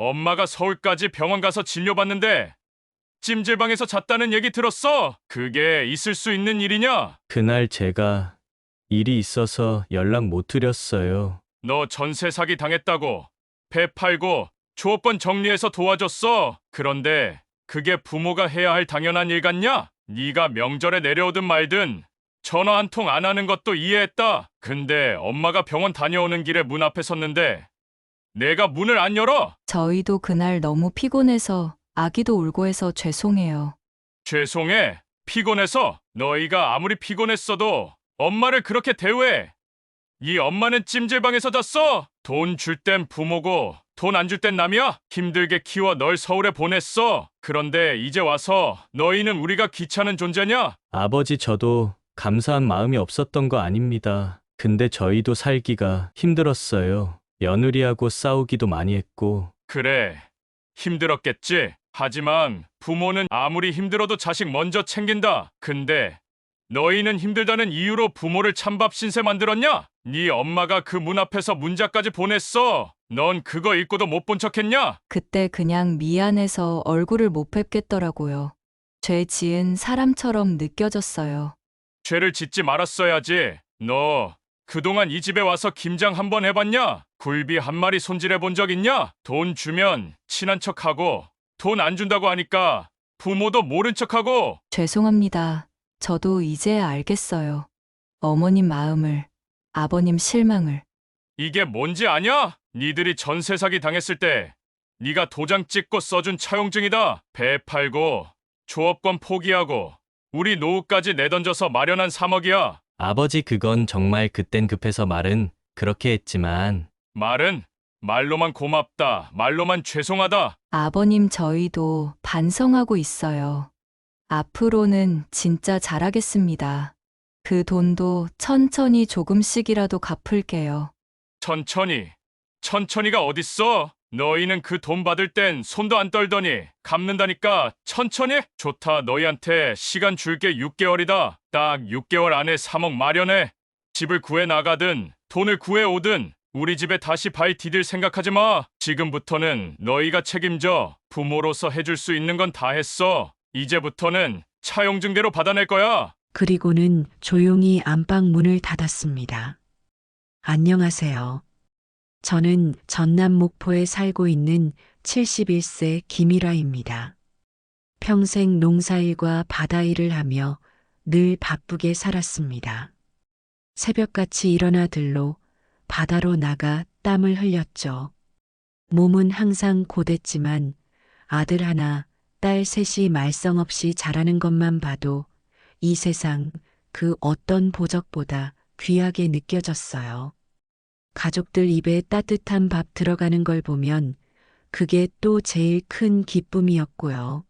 엄마가 서울까지 병원 가서 진료받는데 찜질방에서 잤다는 얘기 들었어. 그게 있을 수 있는 일이냐? 그날 제가 일이 있어서 연락 못 드렸어요. 너 전세 사기 당했다고 배 팔고 조업권 정리해서 도와줬어. 그런데 그게 부모가 해야 할 당연한 일 같냐? 네가 명절에 내려오든 말든 전화 한 통 안 하는 것도 이해했다. 근데 엄마가 병원 다녀오는 길에 문 앞에 섰는데 내가 문을 안 열어? 저희도 그날 너무 피곤해서 아기도 울고 해서 죄송해요. 죄송해. 피곤해서 너희가 아무리 피곤했어도 엄마를 그렇게 대우해. 이 엄마는 찜질방에서 잤어. 돈 줄 땐 부모고 돈 안 줄 땐 남이야. 힘들게 키워 널 서울에 보냈어. 그런데 이제 와서 너희는 우리가 귀찮은 존재냐? 아버지, 저도 감사한 마음이 없었던 거 아닙니다. 근데 저희도 살기가 힘들었어요. 며느리하고 싸우기도 많이 했고. 그래, 힘들었겠지. 하지만 부모는 아무리 힘들어도 자식 먼저 챙긴다. 근데 너희는 힘들다는 이유로 부모를 찬밥 신세 만들었냐? 네 엄마가 그 문 앞에서 문자까지 보냈어. 넌 그거 읽고도 못 본 척했냐? 그때 그냥 미안해서 얼굴을 못 뵙겠더라고요. 죄 지은 사람처럼 느껴졌어요. 죄를 짓지 말았어야지. 너 그동안 이 집에 와서 김장 한번 해봤냐? 굴비 한 마리 손질해 본 적 있냐? 돈 주면 친한 척하고 돈 안 준다고 하니까 부모도 모른 척하고. 죄송합니다. 저도 이제 알겠어요. 어머님 마음을, 아버님 실망을. 이게 뭔지 아냐? 니들이 전세 사기 당했을 때 네가 도장 찍고 써준 차용증이다. 배 팔고 조업권 포기하고 우리 노후까지 내던져서 마련한 3억이야. 아버지, 그건 정말 그땐 급해서 말은 그렇게 했지만. 말은 말로만 고맙다, 말로만 죄송하다. 아버님 저희도 반성하고 있어요. 앞으로는 진짜 잘하겠습니다. 그 돈도 천천히 조금씩이라도 갚을게요. 천천히가 어딨어? 너희는 그 돈 받을 땐 손도 안 떨더니 갚는다니까. 천천히? 좋다. 너희한테 시간 줄게. 6개월이다. 딱 6개월 안에 3억 마련해. 집을 구해 나가든 돈을 구해 오든 우리 집에 다시 발 디딜 생각하지 마. 지금부터는 너희가 책임져. 부모로서 해줄 수 있는 건 다 했어. 이제부터는 차용증대로 받아낼 거야. 그리고는 조용히 안방 문을 닫았습니다. 안녕하세요. 저는 전남 목포에 살고 있는 71세 김일화입니다. 평생 농사일과 바다일을 하며 늘 바쁘게 살았습니다. 새벽같이 일어나 들로 바다로 나가 땀을 흘렸죠. 몸은 항상 고됐지만 아들 하나, 딸 셋이 말썽 없이 자라는 것만 봐도 이 세상 그 어떤 보적보다 귀하게 느껴졌어요. 가족들 입에 따뜻한 밥 들어가는 걸 보면 그게 또 제일 큰 기쁨이었고요.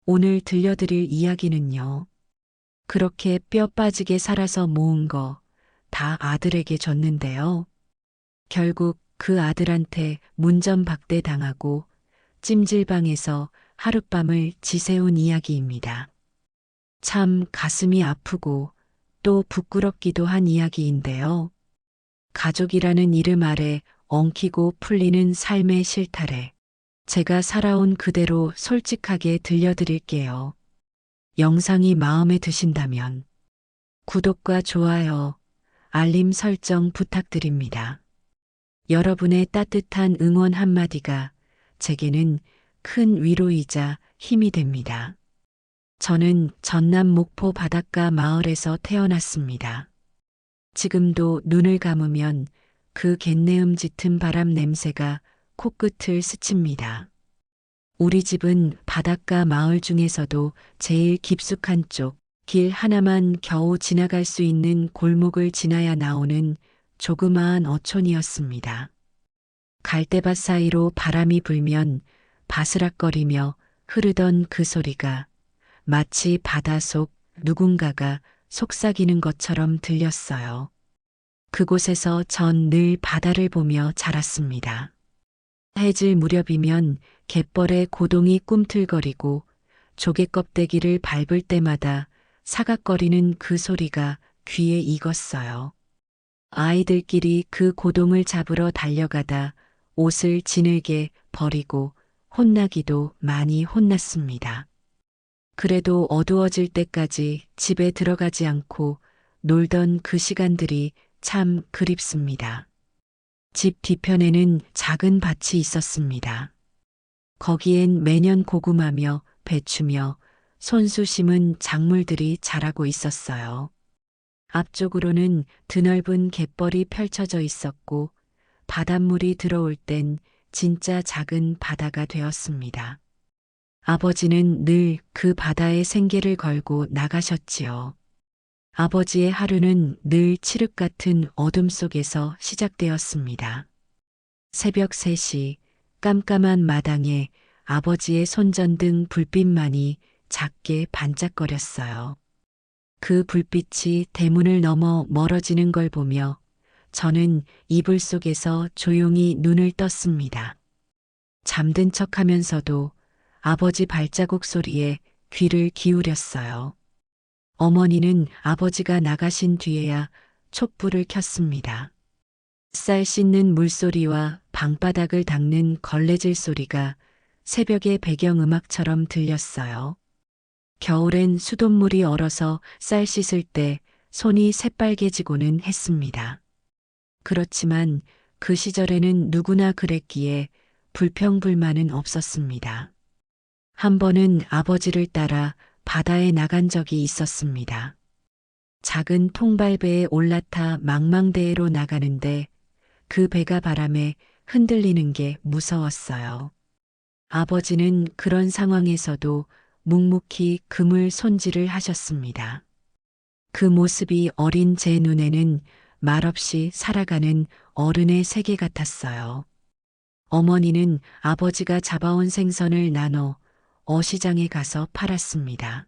오늘 들려드릴 이야기는요. 그렇게 뼈 빠지게 살아서 모은 거 다 아들에게 줬는데요. 결국 그 아들한테 문전박대 당하고 찜질방에서 하룻밤을 지새운 이야기입니다. 참 가슴이 아프고 또 부끄럽기도 한 이야기인데요. 가족이라는 이름 아래 엉키고 풀리는 삶의 실타래. 제가 살아온 그대로 솔직하게 들려드릴게요. 영상이 마음에 드신다면 구독과 좋아요, 알림 설정 부탁드립니다. 여러분의 따뜻한 응원 한마디가 제게는 큰 위로이자 힘이 됩니다. 저는 전남 목포 바닷가 마을에서 태어났습니다. 지금도 눈을 감으면 그 갯내음 짙은 바람 냄새가 코끝을 스칩니다. 우리 집은 바닷가 마을 중에서도 제일 깊숙한 쪽, 길 하나만 겨우 지나갈 수 있는 골목을 지나야 나오는 조그마한 어촌이었습니다. 갈대밭 사이로 바람이 불면 바스락거리며 흐르던 그 소리가 마치 바닷속 누군가가 속삭이는 것처럼 들렸어요. 그곳에서 전 늘 바다를 보며 자랐습니다. 해질 무렵이면 갯벌에 고동이 꿈틀거리고 조개 껍데기를 밟을 때마다 사각거리는 그 소리가 귀에 익었어요. 아이들끼리 그 고동을 잡으러 달려가다 옷을 지늘게 버리고 혼나기도 많이 혼났습니다. 그래도 어두워질 때까지 집에 들어가지 않고 놀던 그 시간들이 참 그립습니다. 집 뒤편에는 작은 밭이 있었습니다. 거기엔 매년 고구마며 배추며 손수 심은 작물들이 자라고 있었어요. 앞쪽으로는 드넓은 갯벌이 펼쳐져 있었고 바닷물이 들어올 땐 진짜 작은 바다가 되었습니다. 아버지는 늘 그 바다에 생계를 걸고 나가셨지요. 아버지의 하루는 늘 칠흑 같은 어둠 속에서 시작되었습니다. 새벽 3시 깜깜한 마당에 아버지의 손전등 불빛만이 작게 반짝거렸어요. 그 불빛이 대문을 넘어 멀어지는 걸 보며 저는 이불 속에서 조용히 눈을 떴습니다. 잠든 척 하면서도 아버지 발자국 소리에 귀를 기울였어요. 어머니는 아버지가 나가신 뒤에야 촛불을 켰습니다. 쌀 씻는 물소리와 방바닥을 닦는 걸레질 소리가 새벽의 배경음악처럼 들렸어요. 겨울엔 수돗물이 얼어서 쌀 씻을 때 손이 새빨개지고는 했습니다. 그렇지만 그 시절에는 누구나 그랬기에 불평불만은 없었습니다. 한 번은 아버지를 따라 바다에 나간 적이 있었습니다. 작은 통발배에 올라타 망망대해로 나가는데 그 배가 바람에 흔들리는 게 무서웠어요. 아버지는 그런 상황에서도 묵묵히 그물 손질을 하셨습니다. 그 모습이 어린 제 눈에는 말없이 살아가는 어른의 세계 같았어요. 어머니는 아버지가 잡아온 생선을 나눠 어시장에 가서 팔았습니다.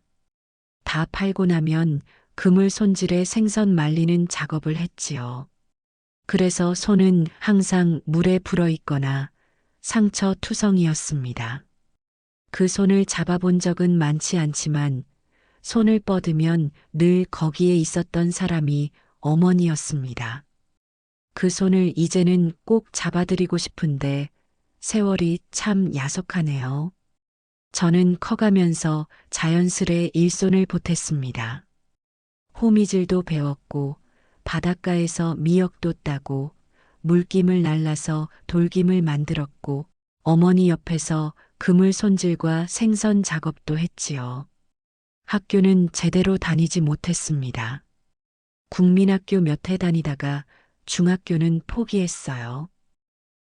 다 팔고 나면 그물 손질에 생선 말리는 작업을 했지요. 그래서 손은 항상 물에 불어 있거나 상처 투성이었습니다. 그 손을 잡아본 적은 많지 않지만 손을 뻗으면 늘 거기에 있었던 사람이 어머니였습니다. 그 손을 이제는 꼭 잡아드리고 싶은데 세월이 참 야속하네요. 저는 커가면서 자연스레 일손을 보탰습니다. 호미질도 배웠고 바닷가에서 미역도 따고 물김을 날라서 돌김을 만들었고 어머니 옆에서 그물 손질과 생선 작업도 했지요. 학교는 제대로 다니지 못했습니다. 국민학교 몇 해 다니다가 중학교는 포기했어요.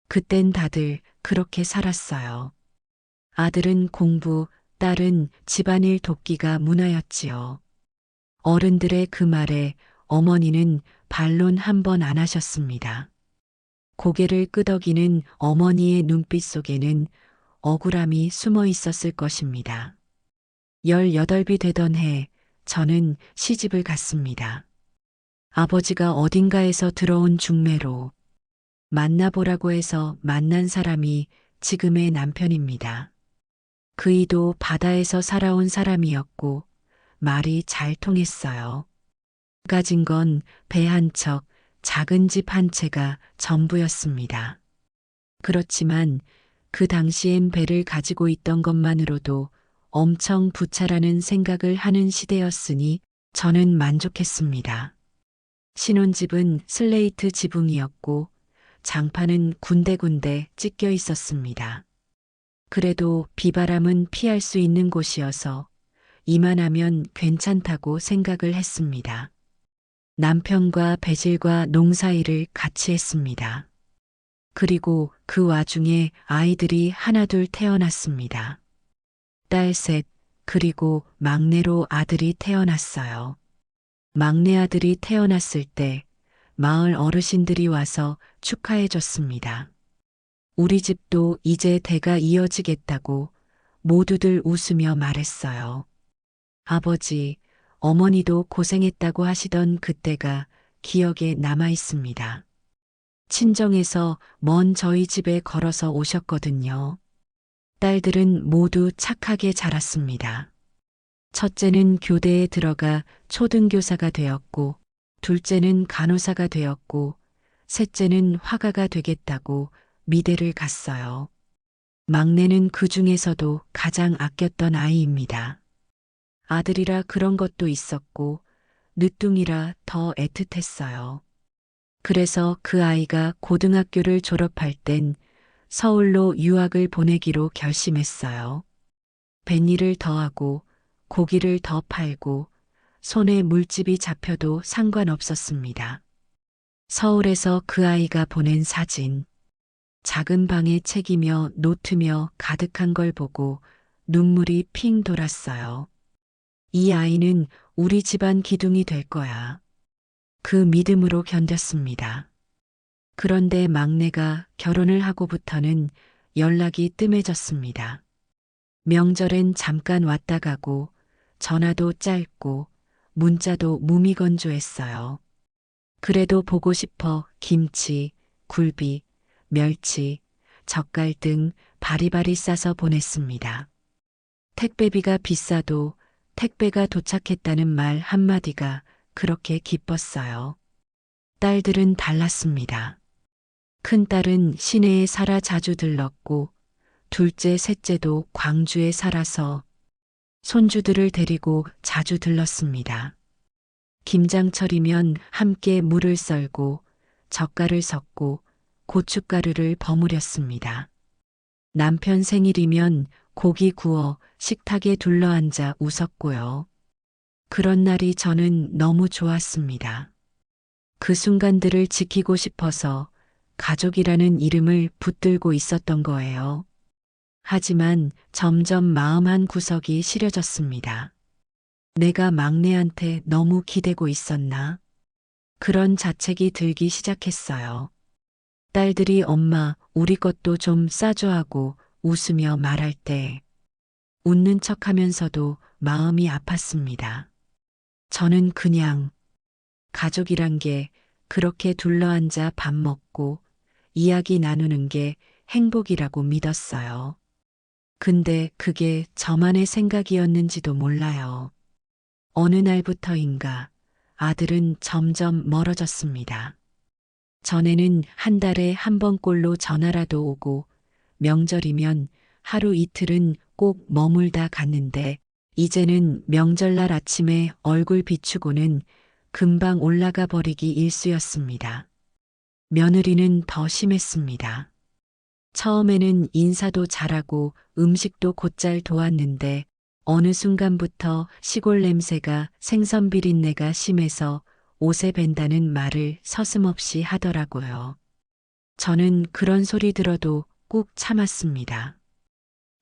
그땐 다들 그렇게 살았어요. 아들은 공부, 딸은 집안일 돕기가 문화였지요. 어른들의 그 말에 어머니는 반론 한 번 안 하셨습니다. 고개를 끄덕이는 어머니의 눈빛 속에는 억울함이 숨어 있었을 것입니다. 18이 되던 해 저는 시집을 갔습니다. 아버지가 어딘가에서 들어온 중매로 만나보라고 해서 만난 사람이 지금의 남편입니다. 그이도 바다에서 살아온 사람이었고 말이 잘 통했어요. 가진 건 배 한 척, 작은 집 한 채가 전부였습니다. 그렇지만 그 당시엔 배를 가지고 있던 것만으로도 엄청 부자라는 생각을 하는 시대였으니 저는 만족했습니다. 신혼집은 슬레이트 지붕이었고 장판은 군데군데 찢겨 있었습니다. 그래도 비바람은 피할 수 있는 곳이어서 이만하면 괜찮다고 생각을 했습니다. 남편과 배실과 농사일을 같이 했습니다. 그리고 그 와중에 아이들이 하나둘 태어났습니다. 딸 셋, 그리고 막내로 아들이 태어났어요. 막내 아들이 태어났을 때 마을 어르신들이 와서 축하해 줬습니다. 우리 집도 이제 대가 이어지겠다고 모두들 웃으며 말했어요. 아버지, 어머니도 고생했다고 하시던 그때가 기억에 남아 있습니다. 친정에서 먼 저희 집에 걸어서 오셨거든요. 딸들은 모두 착하게 자랐습니다. 첫째는 교대에 들어가 초등교사가 되었고, 둘째는 간호사가 되었고, 셋째는 화가가 되겠다고 미대를 갔어요. 막내는 그 중에서도 가장 아꼈던 아이입니다. 아들이라 그런 것도 있었고, 늦둥이라 더 애틋했어요. 그래서 그 아이가 고등학교를 졸업할 땐 서울로 유학을 보내기로 결심했어요. 뱃일을 더하고 고기를 더 팔고 손에 물집이 잡혀도 상관없었습니다. 서울에서 그 아이가 보낸 사진, 작은 방에 책이며 노트며 가득한 걸 보고 눈물이 핑 돌았어요. 이 아이는 우리 집안 기둥이 될 거야. 그 믿음으로 견뎠습니다. 그런데 막내가 결혼을 하고부터는 연락이 뜸해졌습니다. 명절엔 잠깐 왔다 가고 전화도 짧고 문자도 무미건조했어요. 그래도 보고 싶어 김치, 굴비, 멸치, 젓갈 등 바리바리 싸서 보냈습니다. 택배비가 비싸도 택배가 도착했다는 말 한마디가 그렇게 기뻤어요. 딸들은 달랐습니다. 큰딸은 시내에 살아 자주 들렀고 둘째, 셋째도 광주에 살아서 손주들을 데리고 자주 들렀습니다. 김장철이면 함께 물을 썰고 젓갈을 섞고 고춧가루를 버무렸습니다. 남편 생일이면 고기 구워 식탁에 둘러앉아 웃었고요. 그런 날이 저는 너무 좋았습니다. 그 순간들을 지키고 싶어서 가족이라는 이름을 붙들고 있었던 거예요. 하지만 점점 마음 한 구석이 시려졌습니다. 내가 막내한테 너무 기대고 있었나? 그런 자책이 들기 시작했어요. 딸들이 엄마, 우리 것도 좀 싸줘 하고 웃으며 말할 때 웃는 척 하면서도 마음이 아팠습니다. 저는 그냥 가족이란 게 그렇게 둘러앉아 밥 먹고 이야기 나누는 게 행복이라고 믿었어요. 근데 그게 저만의 생각이었는지도 몰라요. 어느 날부터인가 아들은 점점 멀어졌습니다. 전에는 한 달에 한 번꼴로 전화라도 오고 명절이면 하루 이틀은 꼭 머물다 갔는데 이제는 명절날 아침에 얼굴 비추고는 금방 올라가 버리기 일쑤였습니다. 며느리는 더 심했습니다. 처음에는 인사도 잘하고 음식도 곧잘 도왔는데 어느 순간부터 시골 냄새가 생선 비린내가 심해서 옷에 밴다는 말을 서슴없이 하더라고요. 저는 그런 소리 들어도 꾹 참았습니다.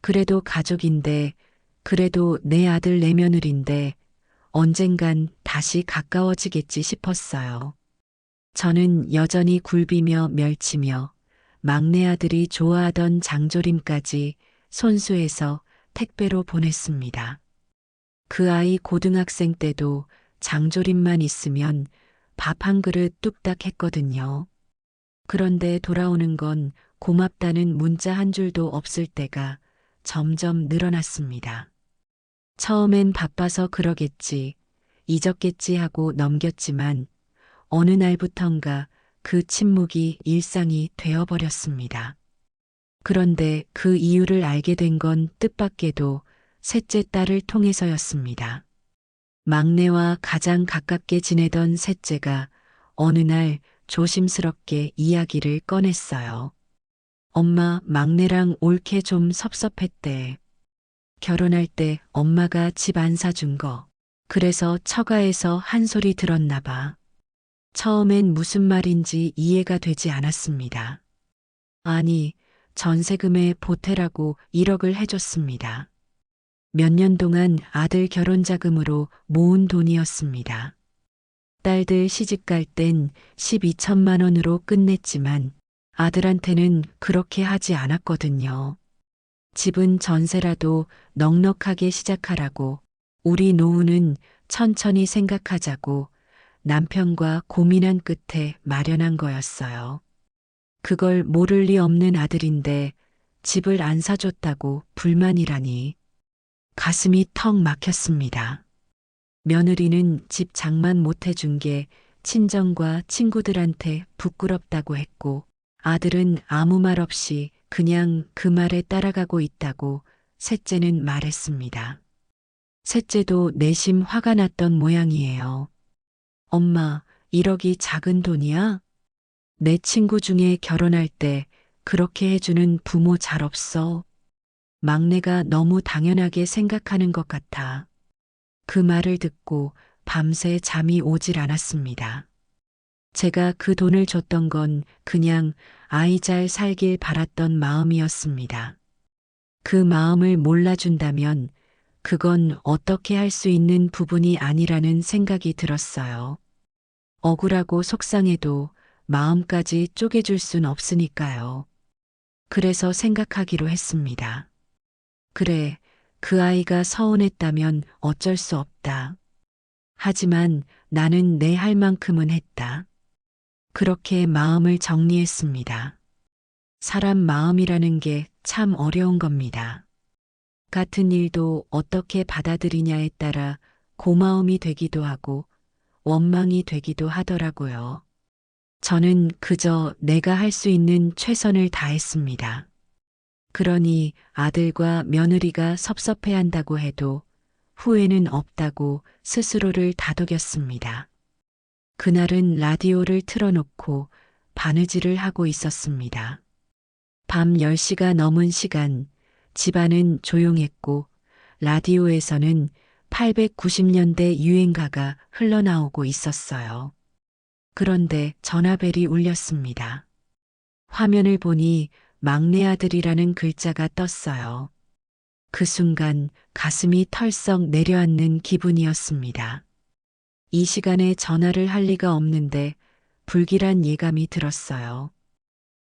그래도 가족인데, 그래도 내 아들 내 며느리인데 언젠간 다시 가까워지겠지 싶었어요. 저는 여전히 굴비며 멸치며 막내 아들이 좋아하던 장조림까지 손수해서 택배로 보냈습니다. 그 아이 고등학생 때도 장조림만 있으면 밥 한 그릇 뚝딱 했거든요. 그런데 돌아오는 건 고맙다는 문자 한 줄도 없을 때가 점점 늘어났습니다. 처음엔 바빠서 그러겠지, 잊었겠지 하고 넘겼지만 어느 날부턴가 그 침묵이 일상이 되어버렸습니다. 그런데 그 이유를 알게 된 건 뜻밖에도 셋째 딸을 통해서였습니다. 막내와 가장 가깝게 지내던 셋째가 어느 날 조심스럽게 이야기를 꺼냈어요. 엄마, 막내랑 옳게 좀 섭섭했대. 결혼할 때 엄마가 집 안 사준 거. 그래서 처가에서 한 소리 들었나 봐. 처음엔 무슨 말인지 이해가 되지 않았습니다. 아니, 전세금에 보태라고 1억을 해줬습니다. 몇 년 동안 아들 결혼 자금으로 모은 돈이었습니다. 딸들 시집갈 땐 12천만 원으로 끝냈지만 아들한테는 그렇게 하지 않았거든요. 집은 전세라도 넉넉하게 시작하라고, 우리 노후는 천천히 생각하자고 남편과 고민한 끝에 마련한 거였어요. 그걸 모를 리 없는 아들인데 집을 안 사줬다고 불만이라니. 가슴이 턱 막혔습니다. 며느리는 집 장만 못 해준 게 친정과 친구들한테 부끄럽다고 했고, 아들은 아무 말 없이 그냥 그 말에 따라가고 있다고 셋째는 말했습니다. 셋째도 내심 화가 났던 모양이에요. 엄마, 1억이 작은 돈이야? 내 친구 중에 결혼할 때 그렇게 해주는 부모 잘 없어. 막내가 너무 당연하게 생각하는 것 같아. 그 말을 듣고 밤새 잠이 오질 않았습니다. 제가 그 돈을 줬던 건 그냥 아이 잘 살길 바랐던 마음이었습니다. 그 마음을 몰라준다면 그건 어떻게 할 수 있는 부분이 아니라는 생각이 들었어요. 억울하고 속상해도 마음까지 쪼개줄 순 없으니까요. 그래서 생각하기로 했습니다. 그래, 그 아이가 서운했다면 어쩔 수 없다. 하지만 나는 내 할 만큼은 했다. 그렇게 마음을 정리했습니다. 사람 마음이라는 게 참 어려운 겁니다. 같은 일도 어떻게 받아들이냐에 따라 고마움이 되기도 하고 원망이 되기도 하더라고요. 저는 그저 내가 할 수 있는 최선을 다했습니다. 그러니 아들과 며느리가 섭섭해한다고 해도 후회는 없다고 스스로를 다독였습니다. 그날은 라디오를 틀어놓고 바느질을 하고 있었습니다. 밤 10시가 넘은 시간, 집안은 조용했고 라디오에서는 890년대 유행가가 흘러나오고 있었어요. 그런데 전화벨이 울렸습니다. 화면을 보니 막내 아들이라는 글자가 떴어요. 그 순간 가슴이 털썩 내려앉는 기분이었습니다. 이 시간에 전화를 할 리가 없는데 불길한 예감이 들었어요.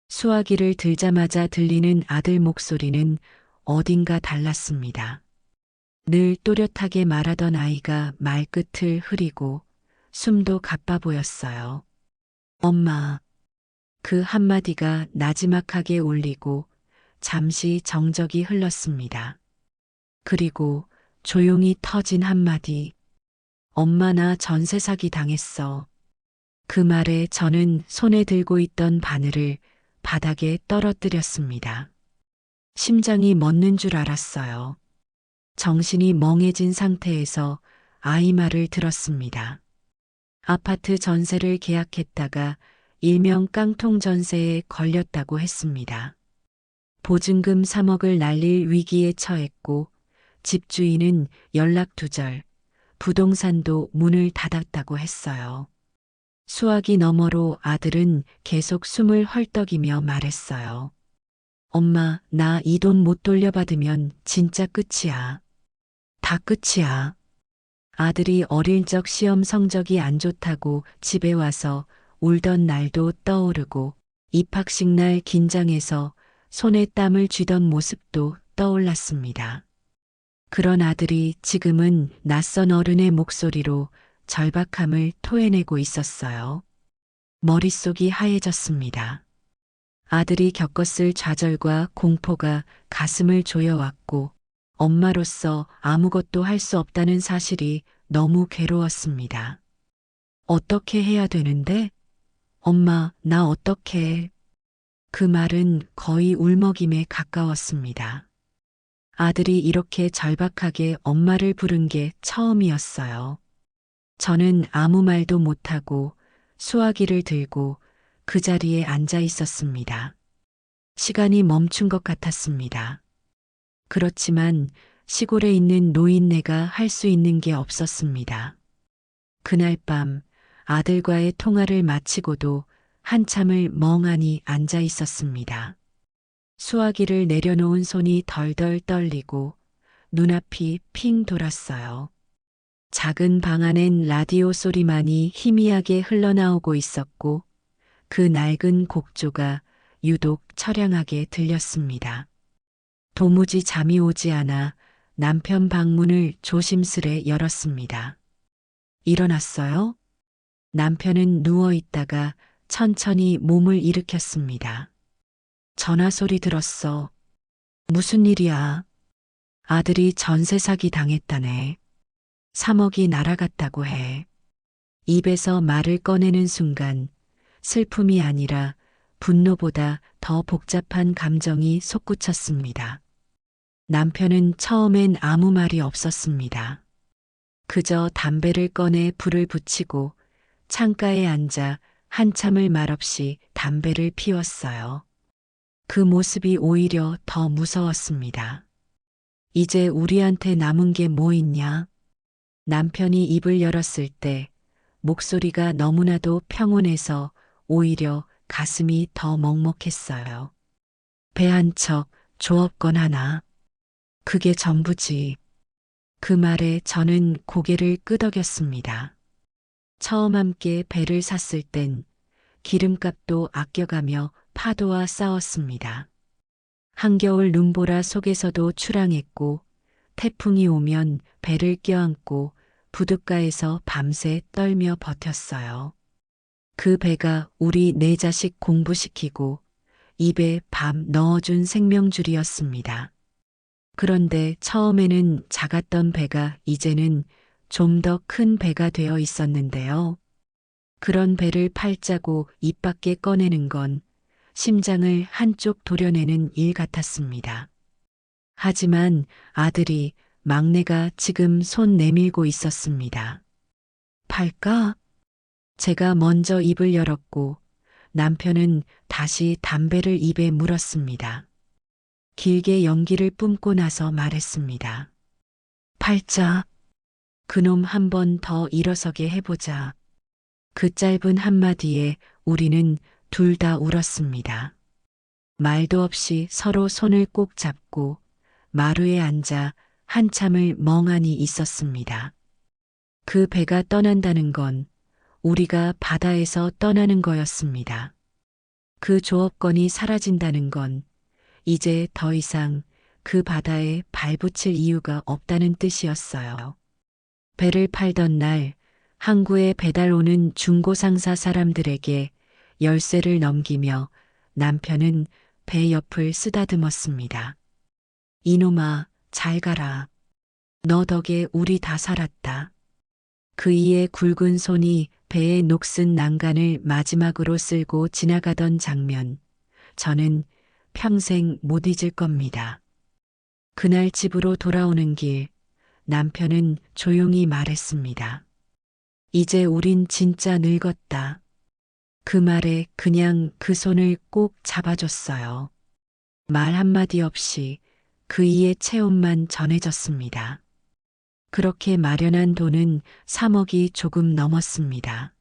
수화기를 들자마자 들리는 아들 목소리는 어딘가 달랐습니다. 늘 또렷하게 말하던 아이가 말끝을 흐리고 숨도 가빠 보였어요. 엄마. 그 한마디가 나지막하게 울리고 잠시 정적이 흘렀습니다. 그리고 조용히 터진 한마디. 엄마 나 전세 사기 당했어. 그 말에 저는 손에 들고 있던 바늘을 바닥에 떨어뜨렸습니다. 심장이 멎는 줄 알았어요. 정신이 멍해진 상태에서 아이 말을 들었습니다. 아파트 전세를 계약했다가 일명 깡통 전세에 걸렸다고 했습니다. 보증금 3억을 날릴 위기에 처했고 집주인은 연락 두절, 부동산도 문을 닫았다고 했어요. 수화기 너머로 아들은 계속 숨을 헐떡이며 말했어요. 엄마, 나 이 돈 못 돌려받으면 진짜 끝이야. 다 끝이야. 아들이 어릴 적 시험 성적이 안 좋다고 집에 와서 울던 날도 떠오르고 입학식 날 긴장해서 손에 땀을 쥐던 모습도 떠올랐습니다. 그런 아들이 지금은 낯선 어른의 목소리로 절박함을 토해내고 있었어요. 머릿속이 하얘졌습니다. 아들이 겪었을 좌절과 공포가 가슴을 조여왔고 엄마로서 아무것도 할 수 없다는 사실이 너무 괴로웠습니다. 어떻게 해야 되는데? 엄마, 나 어떻게 해? 그 말은 거의 울먹임에 가까웠습니다. 아들이 이렇게 절박하게 엄마를 부른 게 처음이었어요. 저는 아무 말도 못하고 수화기를 들고 그 자리에 앉아 있었습니다. 시간이 멈춘 것 같았습니다. 그렇지만 시골에 있는 노인네가 할 수 있는 게 없었습니다. 그날 밤 아들과의 통화를 마치고도 한참을 멍하니 앉아 있었습니다. 수화기를 내려놓은 손이 덜덜 떨리고 눈앞이 핑 돌았어요. 작은 방 안엔 라디오 소리만이 희미하게 흘러나오고 있었고 그 낡은 곡조가 유독 처량하게 들렸습니다. 도무지 잠이 오지 않아 남편 방문을 조심스레 열었습니다. 일어났어요? 남편은 누워 있다가 천천히 몸을 일으켰습니다. 전화 소리 들었어. 무슨 일이야? 아들이 전세 사기 당했다네. 3억이 날아갔다고 해. 입에서 말을 꺼내는 순간 슬픔이 아니라 분노보다 더 복잡한 감정이 솟구쳤습니다. 남편은 처음엔 아무 말이 없었습니다. 그저 담배를 꺼내 불을 붙이고 창가에 앉아 한참을 말없이 담배를 피웠어요. 그 모습이 오히려 더 무서웠습니다. 이제 우리한테 남은 게 뭐 있냐? 남편이 입을 열었을 때 목소리가 너무나도 평온해서 오히려 가슴이 더 먹먹했어요. 배 한 척, 조업권 하나. 그게 전부지. 그 말에 저는 고개를 끄덕였습니다. 처음 함께 배를 샀을 땐 기름값도 아껴가며 파도와 싸웠습니다. 한겨울 눈보라 속에서도 출항했고 태풍이 오면 배를 껴안고 부둣가에서 밤새 떨며 버텼어요. 그 배가 우리 네 자식 공부시키고 입에 밥 넣어준 생명줄이었습니다. 그런데 처음에는 작았던 배가 이제는 좀 더 큰 배가 되어 있었는데요. 그런 배를 팔자고 입 밖에 꺼내는 건 심장을 한쪽 도려내는 일 같았습니다. 하지만 아들이 막내가 지금 손 내밀고 있었습니다. 팔까? 제가 먼저 입을 열었고 남편은 다시 담배를 입에 물었습니다. 길게 연기를 뿜고 나서 말했습니다. 팔자. 그놈 한 번 더 일어서게 해보자. 그 짧은 한마디에 우리는 둘 다 울었습니다. 말도 없이 서로 손을 꼭 잡고 마루에 앉아 한참을 멍하니 있었습니다. 그 배가 떠난다는 건 우리가 바다에서 떠나는 거였습니다. 그 조업권이 사라진다는 건 이제 더 이상 그 바다에 발붙일 이유가 없다는 뜻이었어요. 배를 팔던 날 항구에 배달 오는 중고상사 사람들에게 열쇠를 넘기며 남편은 배 옆을 쓰다듬었습니다. 이놈아, 잘 가라. 너 덕에 우리 다 살았다. 그이의 굵은 손이 배의 녹슨 난간을 마지막으로 쓸고 지나가던 장면, 저는 평생 못 잊을 겁니다. 그날 집으로 돌아오는 길, 남편은 조용히 말했습니다. 이제 우린 진짜 늙었다. 그 말에 그냥 그 손을 꼭 잡아줬어요. 말 한마디 없이 그이의 체온만 전해졌습니다. 그렇게 마련한 돈은 3억이 조금 넘었습니다.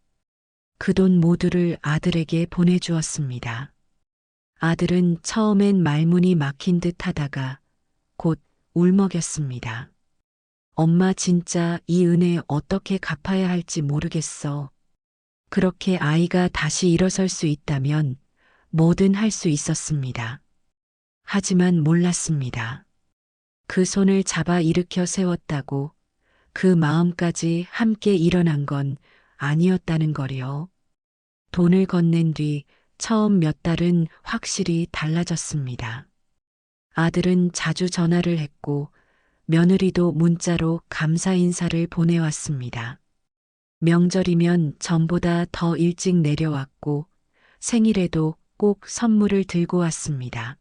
그 돈 모두를 아들에게 보내주었습니다. 아들은 처음엔 말문이 막힌 듯 하다가 곧 울먹였습니다. 엄마 진짜 이 은혜 어떻게 갚아야 할지 모르겠어. 그렇게 아이가 다시 일어설 수 있다면 뭐든 할 수 있었습니다. 하지만 몰랐습니다. 그 손을 잡아 일으켜 세웠다고 그 마음까지 함께 일어난 건 아니었다는 거리요. 돈을 건넨 뒤 처음 몇 달은 확실히 달라졌습니다. 아들은 자주 전화를 했고 며느리도 문자로 감사 인사를 보내왔습니다. 명절이면 전보다 더 일찍 내려왔고 생일에도 꼭 선물을 들고 왔습니다.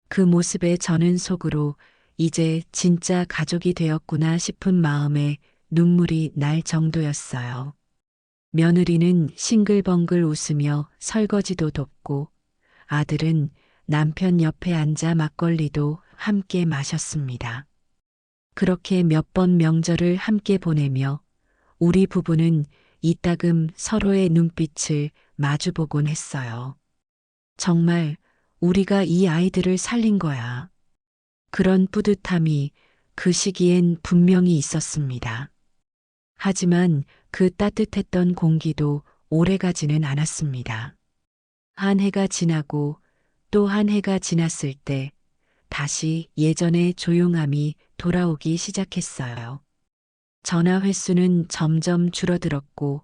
그 모습에 저는 속으로 이제 진짜 가족이 되었구나 싶은 마음에 눈물이 날 정도였어요. 며느리는 싱글벙글 웃으며 설거지도 돕고 아들은 남편 옆에 앉아 막걸리도 함께 마셨습니다. 그렇게 몇 번 명절을 함께 보내며 우리 부부는 이따금 서로의 눈빛을 마주보곤 했어요. 정말 우리가 이 아이들을 살린 거야. 그런 뿌듯함이 그 시기엔 분명히 있었습니다. 하지만 그 따뜻했던 공기도 오래가지는 않았습니다. 한 해가 지나고 또 한 해가 지났을 때 다시 예전의 조용함이 돌아오기 시작했어요. 전화 횟수는 점점 줄어들었고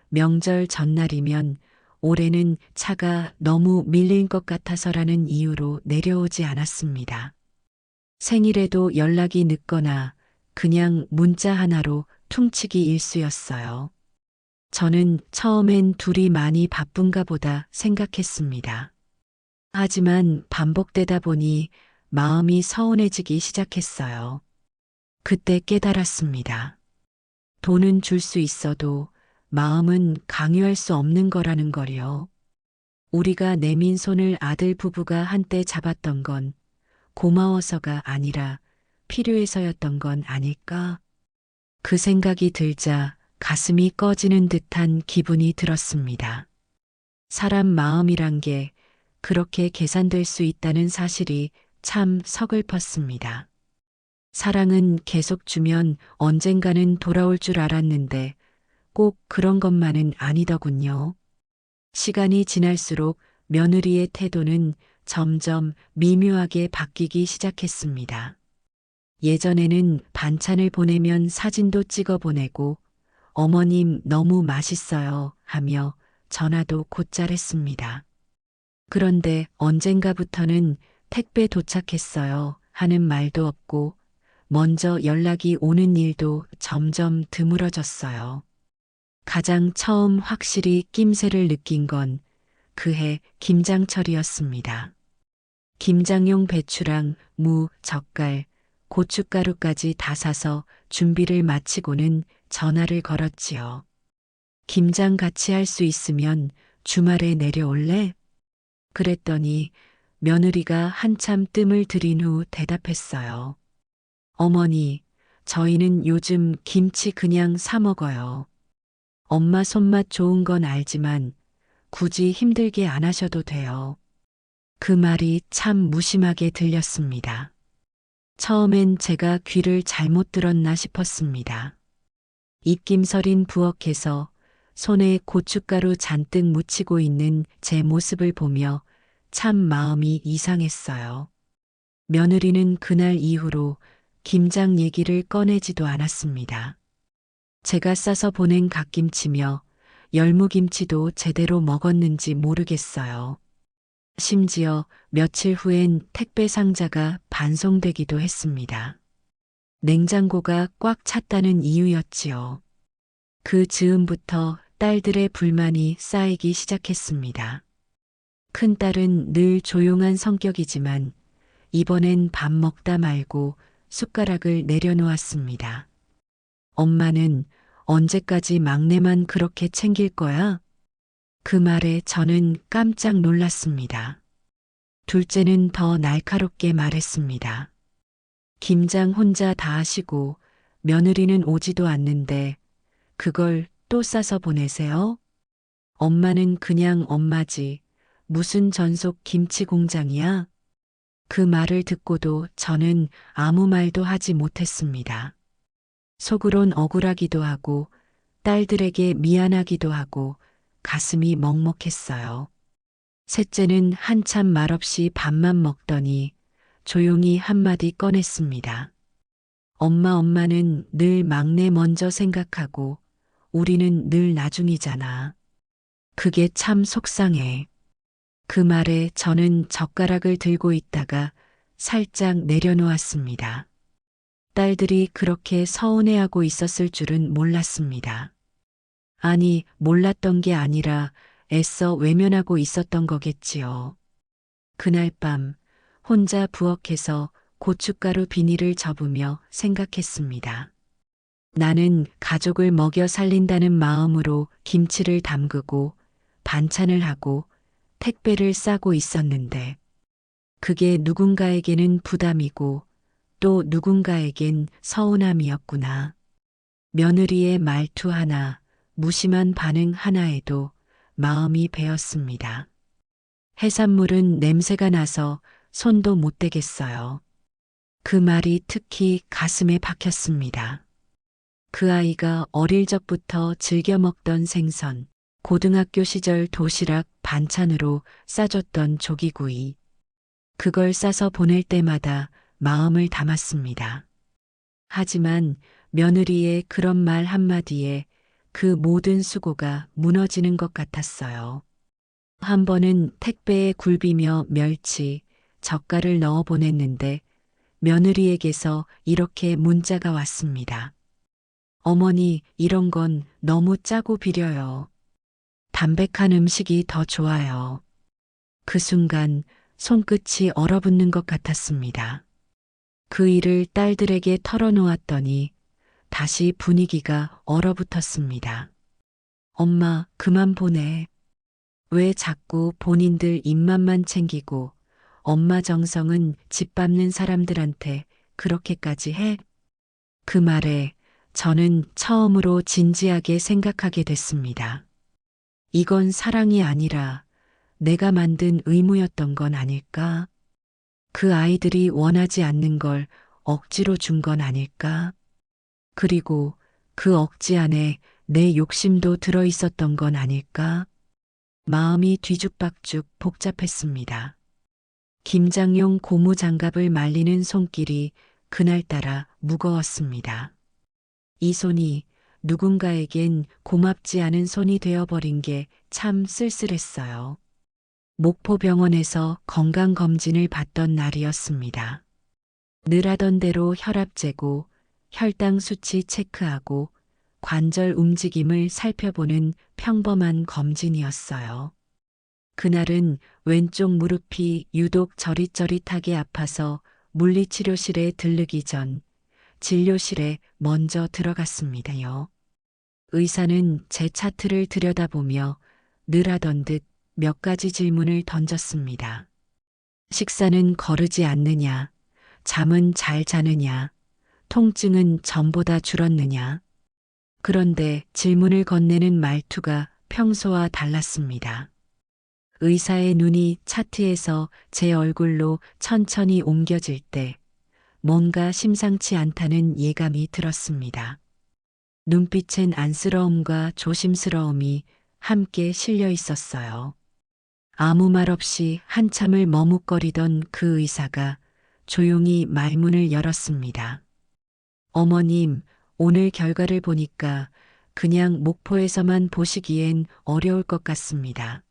명절 전날이면 올해는 차가 너무 밀린 것 같아서라는 이유로 내려오지 않았습니다. 생일에도 연락이 늦거나 그냥 문자 하나로 퉁치기 일쑤였어요. 저는 처음엔 둘이 많이 바쁜가 보다 생각했습니다. 하지만 반복되다 보니 마음이 서운해지기 시작했어요. 그때 깨달았습니다. 돈은 줄 수 있어도 마음은 강요할 수 없는 거라는 걸요. 우리가 내민 손을 아들 부부가 한때 잡았던 건 고마워서가 아니라 필요해서였던 건 아닐까? 그 생각이 들자 가슴이 꺼지는 듯한 기분이 들었습니다. 사람 마음이란 게 그렇게 계산될 수 있다는 사실이 참 서글펐습니다. 사랑은 계속 주면 언젠가는 돌아올 줄 알았는데 꼭 그런 것만은 아니더군요. 시간이 지날수록 며느리의 태도는 점점 미묘하게 바뀌기 시작했습니다. 예전에는 반찬을 보내면 사진도 찍어 보내고 어머님 너무 맛있어요 하며 전화도 곧잘 했습니다. 그런데 언젠가부터는 택배 도착했어요 하는 말도 없고 먼저 연락이 오는 일도 점점 드물어졌어요. 가장 처음 확실히 낌새를 느낀 건 그해 김장철이었습니다. 김장용 배추랑 무, 젓갈, 고춧가루까지 다 사서 준비를 마치고는 전화를 걸었지요. 김장 같이 할 수 있으면 주말에 내려올래? 그랬더니 며느리가 한참 뜸을 들인 후 대답했어요. 어머니, 저희는 요즘 김치 그냥 사 먹어요. 엄마 손맛 좋은 건 알지만 굳이 힘들게 안 하셔도 돼요. 그 말이 참 무심하게 들렸습니다. 처음엔 제가 귀를 잘못 들었나 싶었습니다. 입김서린 부엌에서 손에 고춧가루 잔뜩 묻히고 있는 제 모습을 보며 참 마음이 이상했어요. 며느리는 그날 이후로 김장 얘기를 꺼내지도 않았습니다. 제가 싸서 보낸 갓김치며 열무김치도 제대로 먹었는지 모르겠어요. 심지어 며칠 후엔 택배 상자가 반송되기도 했습니다. 냉장고가 꽉 찼다는 이유였지요. 그 즈음부터 딸들의 불만이 쌓이기 시작했습니다. 큰딸은 늘 조용한 성격이지만 이번엔 밥 먹다 말고 숟가락을 내려놓았습니다. 엄마는 언제까지 막내만 그렇게 챙길 거야? 그 말에 저는 깜짝 놀랐습니다. 둘째는 더 날카롭게 말했습니다. 김장 혼자 다 하시고 며느리는 오지도 않는데 그걸 또 싸서 보내세요? 엄마는 그냥 엄마지. 무슨 전속 김치 공장이야? 그 말을 듣고도 저는 아무 말도 하지 못했습니다. 속으론 억울하기도 하고 딸들에게 미안하기도 하고 가슴이 먹먹했어요. 셋째는 한참 말없이 밥만 먹더니 조용히 한마디 꺼냈습니다. 엄마는 늘 막내 먼저 생각하고 우리는 늘 나중이잖아. 그게 참 속상해. 그 말에 저는 젓가락을 들고 있다가 살짝 내려놓았습니다. 딸들이 그렇게 서운해하고 있었을 줄은 몰랐습니다. 아니, 몰랐던 게 아니라 애써 외면하고 있었던 거겠지요. 그날 밤 혼자 부엌에서 고춧가루 비닐을 접으며 생각했습니다. 나는 가족을 먹여 살린다는 마음으로 김치를 담그고 반찬을 하고 택배를 싸고 있었는데 그게 누군가에게는 부담이고 또 누군가에겐 서운함이었구나. 며느리의 말투 하나, 무심한 반응 하나에도 마음이 베었습니다. 해산물은 냄새가 나서 손도 못 대겠어요. 그 말이 특히 가슴에 박혔습니다. 그 아이가 어릴 적부터 즐겨 먹던 생선, 고등학교 시절 도시락 반찬으로 싸줬던 조기구이. 그걸 싸서 보낼 때마다 마음을 담았습니다. 하지만 며느리의 그런 말 한마디에 그 모든 수고가 무너지는 것 같았어요. 한 번은 택배에 굴비며 멸치, 젓갈을 넣어 보냈는데 며느리에게서 이렇게 문자가 왔습니다. 어머니, 이런 건 너무 짜고 비려요. 담백한 음식이 더 좋아요. 그 순간 손끝이 얼어붙는 것 같았습니다. 그 일을 딸들에게 털어놓았더니 다시 분위기가 얼어붙었습니다. 엄마, 그만 보내. 왜 자꾸 본인들 입맛만 챙기고 엄마 정성은 짓밟는 사람들한테 그렇게까지 해? 그 말에 저는 처음으로 진지하게 생각하게 됐습니다. 이건 사랑이 아니라 내가 만든 의무였던 건 아닐까? 그 아이들이 원하지 않는 걸 억지로 준 건 아닐까? 그리고 그 억지 안에 내 욕심도 들어 있었던 건 아닐까? 마음이 뒤죽박죽 복잡했습니다. 김장용 고무 장갑을 말리는 손길이 그날따라 무거웠습니다. 이 손이 누군가에겐 고맙지 않은 손이 되어버린 게 참 쓸쓸했어요. 목포병원에서 건강검진을 받던 날이었습니다. 늘 하던 대로 혈압 재고 혈당 수치 체크하고 관절 움직임을 살펴보는 평범한 검진이었어요. 그날은 왼쪽 무릎이 유독 저릿저릿하게 아파서 물리치료실에 들르기 전 진료실에 먼저 들어갔습니다요. 의사는 제 차트를 들여다보며 늘 하던 듯 몇 가지 질문을 던졌습니다. 식사는 거르지 않느냐? 잠은 잘 자느냐? 통증은 전보다 줄었느냐? 그런데 질문을 건네는 말투가 평소와 달랐습니다. 의사의 눈이 차트에서 제 얼굴로 천천히 옮겨질 때 뭔가 심상치 않다는 예감이 들었습니다. 눈빛엔 안쓰러움과 조심스러움이 함께 실려 있었어요. 아무 말 없이 한참을 머뭇거리던 그 의사가 조용히 말문을 열었습니다. 어머님, 오늘 결과를 보니까 그냥 목포에서만 보시기엔 어려울 것 같습니다.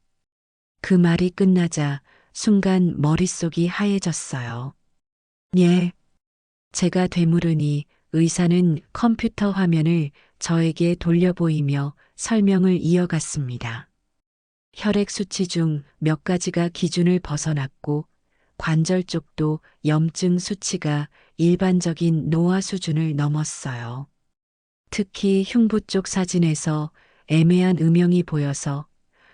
그 말이 끝나자 순간 머릿속이 하얘졌어요. 예. 제가 되물으니 의사는 컴퓨터 화면을 저에게 돌려 보이며 설명을 이어갔습니다. 혈액 수치 중 몇 가지가 기준을 벗어났고 관절 쪽도 염증 수치가 일반적인 노화 수준을 넘었어요. 특히 흉부 쪽 사진에서 애매한 음영이 보여서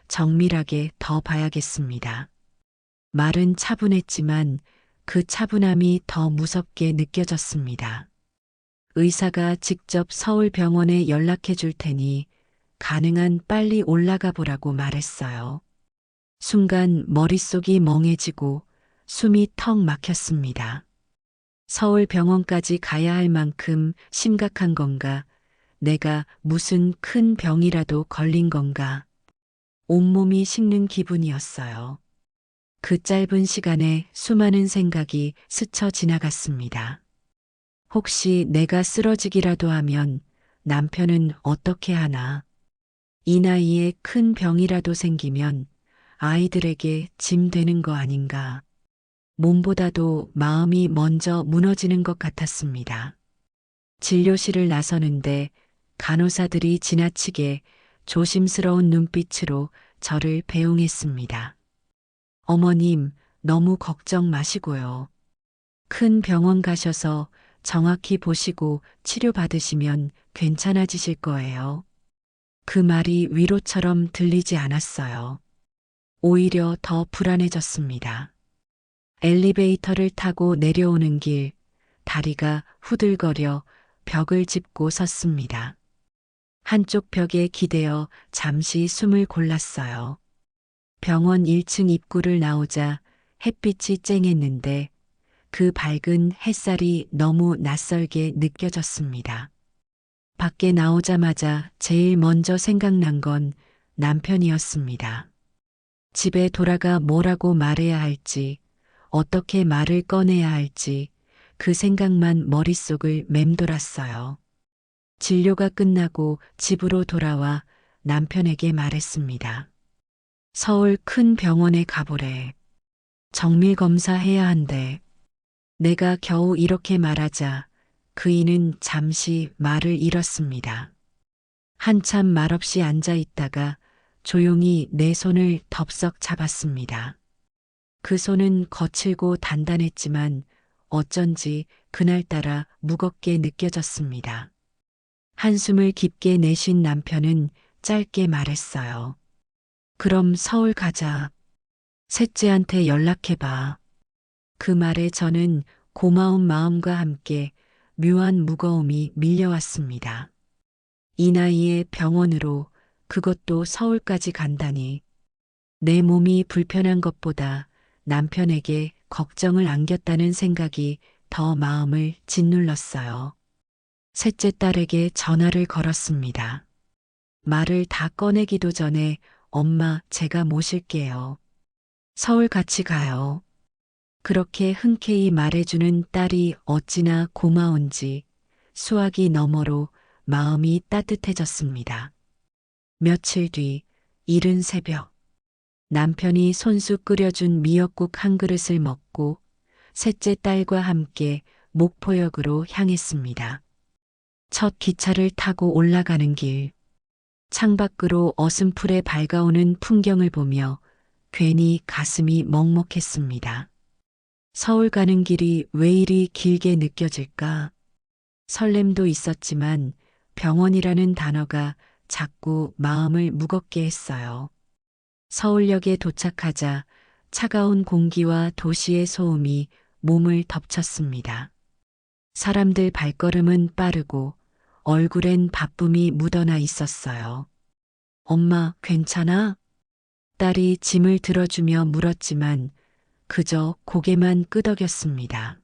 정밀하게 더 봐야겠습니다. 말은 차분했지만 그 차분함이 더 무섭게 느껴졌습니다. 의사가 직접 서울병원에 연락해 줄 테니 가능한 빨리 올라가 보라고 말했어요. 순간 머릿속이 멍해지고 숨이 턱 막혔습니다. 서울병원까지 가야 할 만큼 심각한 건가? 내가 무슨 큰 병이라도 걸린 건가? 온몸이 식는 기분이었어요. 그 짧은 시간에 수많은 생각이 스쳐 지나갔습니다. 혹시 내가 쓰러지기라도 하면 남편은 어떻게 하나? 이 나이에 큰 병이라도 생기면 아이들에게 짐 되는 거 아닌가? 몸보다도 마음이 먼저 무너지는 것 같았습니다. 진료실을 나서는데 간호사들이 지나치게 조심스러운 눈빛으로 저를 배웅했습니다. 어머님, 너무 걱정 마시고요. 큰 병원 가셔서 정확히 보시고 치료받으시면 괜찮아지실 거예요. 그 말이 위로처럼 들리지 않았어요. 오히려 더 불안해졌습니다. 엘리베이터를 타고 내려오는 길, 다리가 후들거려 벽을 짚고 섰습니다. 한쪽 벽에 기대어 잠시 숨을 골랐어요. 병원 1층 입구를 나오자 햇빛이 쨍했는데 그 밝은 햇살이 너무 낯설게 느껴졌습니다. 밖에 나오자마자 제일 먼저 생각난 건 남편이었습니다. 집에 돌아가 뭐라고 말해야 할지, 어떻게 말을 꺼내야 할지 그 생각만 머릿속을 맴돌았어요. 진료가 끝나고 집으로 돌아와 남편에게 말했습니다. 서울 큰 병원에 가보래. 정밀 검사해야 한대. 내가 겨우 이렇게 말하자 그이는 잠시 말을 잃었습니다. 한참 말없이 앉아 있다가 조용히 내 손을 덥석 잡았습니다. 그 손은 거칠고 단단했지만 어쩐지 그날따라 무겁게 느껴졌습니다. 한숨을 깊게 내쉰 남편은 짧게 말했어요. 그럼 서울 가자. 셋째한테 연락해봐. 그 말에 저는 고마운 마음과 함께 묘한 무거움이 밀려왔습니다. 이 나이에 병원으로, 그것도 서울까지 간다니. 내 몸이 불편한 것보다 남편에게 걱정을 안겼다는 생각이 더 마음을 짓눌렀어요. 셋째 딸에게 전화를 걸었습니다. 말을 다 꺼내기도 전에 엄마, 제가 모실게요. 서울 같이 가요. 그렇게 흔쾌히 말해주는 딸이 어찌나 고마운지 수화기 너머로 마음이 따뜻해졌습니다. 며칠 뒤 이른 새벽, 남편이 손수 끓여준 미역국 한 그릇을 먹고 셋째 딸과 함께 목포역으로 향했습니다. 첫 기차를 타고 올라가는 길, 창밖으로 어슴풀에 밝아오는 풍경을 보며 괜히 가슴이 먹먹했습니다. 서울 가는 길이 왜 이리 길게 느껴질까? 설렘도 있었지만 병원이라는 단어가 자꾸 마음을 무겁게 했어요. 서울역에 도착하자 차가운 공기와 도시의 소음이 몸을 덮쳤습니다. 사람들 발걸음은 빠르고 얼굴엔 바쁨이 묻어나 있었어요. 엄마, 괜찮아? 딸이 짐을 들어주며 물었지만 그저 고개만 끄덕였습니다.